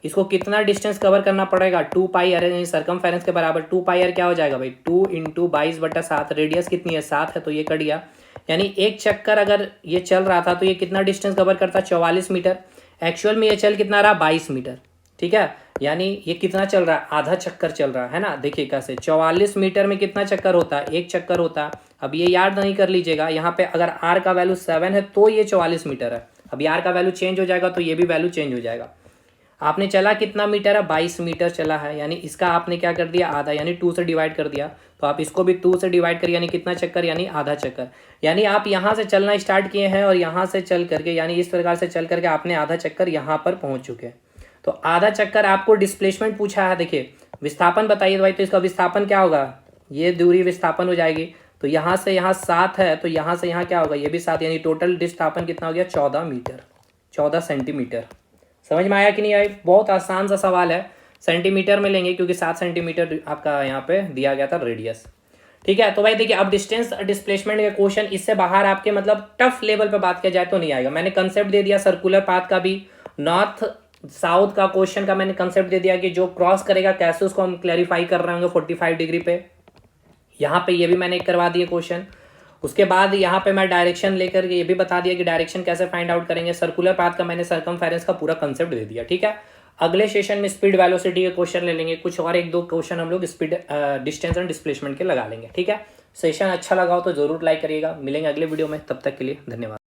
इसको कितना डिस्टेंस कवर करना पड़ेगा 2πr, यानी सर्कमफेरेंस के बराबर। 2πr क्या हो जाएगा भाई 2 × 22/7, रेडियस कितनी है 7 है, तो ये कट गया। यानी एक चक्कर अगर ये चल रहा था तो ये कितना डिस्टेंस कवर करता 44 मीटर। एक्चुअल में ये चल कितना रहा 22 मीटर। ठीक है, यानी ये कितना चल रहा है, आधा चक्कर चल रहा है ना। देखिए कैसे 44 मीटर में कितना चक्कर होता है, एक चक्कर होता है। अब ये याद नहीं कर लीजिएगा, यहाँ पे अगर r का वैल्यू 7 है तो ये 44 मीटर है। अब r का वैल्यू चेंज हो जाएगा तो ये भी वैल्यू चेंज हो जाएगा। आपने चला कितना मीटर है 22 मीटर चला है, यानी इसका आपने क्या कर दिया आधा, यानी 2 से डिवाइड कर दिया। तो आप इसको भी 2 से डिवाइड करिए, यानी कितना चक्कर, यानी आधा चक्कर। यानी आप यहाँ से चलना स्टार्ट किए हैं और यहाँ से चल करके, यानी इस प्रकार से चल करके आपने आधा चक्कर यहाँ पर पहुँच चुके हैं। तो आधा चक्कर आपको डिस्प्लेसमेंट पूछा है। देखिए विस्थापन बताइए भाई, तो इसका विस्थापन क्या होगा, ये दूरी विस्थापन हो जाएगी। तो यहाँ से यहाँ 7 है, तो यहाँ से यहाँ क्या होगा, ये भी 7, यानी टोटल विस्थापन कितना हो गया 14 मीटर, 14 सेंटीमीटर। समझ में आया कि नहीं आई? बहुत आसान सा सवाल है, सेंटीमीटर में लेंगे क्योंकि 7 सेंटीमीटर आपका यहाँ पे दिया गया था रेडियस। ठीक है, तो भाई देखिए अब डिस्टेंस डिस्प्लेसमेंट के क्वेश्चन इससे बाहर आपके मतलब टफ लेवल पे बात किया जाए तो नहीं आएगा। मैंने कंसेप्ट दे दिया सर्कुलर पाथ का भी, नॉर्थ साउथ का क्वेश्चन का मैंने कंसेप्ट दे दिया कि जो क्रॉस करेगा कैसे उसको हम क्लैरिफाई कर रहे होंगे 45 डिग्री पे। यहाँ पे ये भी मैंने करवा दिए क्वेश्चन। उसके बाद यहाँ पे मैं डायरेक्शन लेकर ये भी बता दिया कि डायरेक्शन कैसे फाइंड आउट करेंगे। सर्कुलर पाथ का मैंने सर्कमफेरेंस का पूरा कंसेप्ट दे दिया। ठीक है, अगले सेशन में स्पीड वेलोसिटी के क्वेश्चन ले लेंगे, कुछ और 1-2 क्वेश्चन हम लोग स्पीड डिस्टेंस एंड डिस्प्लेसमेंट के लगा लेंगे। ठीक है, सेशन अच्छा लगा हो तो जरूर लाइक करिएगा। मिलेंगे अगले वीडियो में, तब तक के लिए धन्यवाद।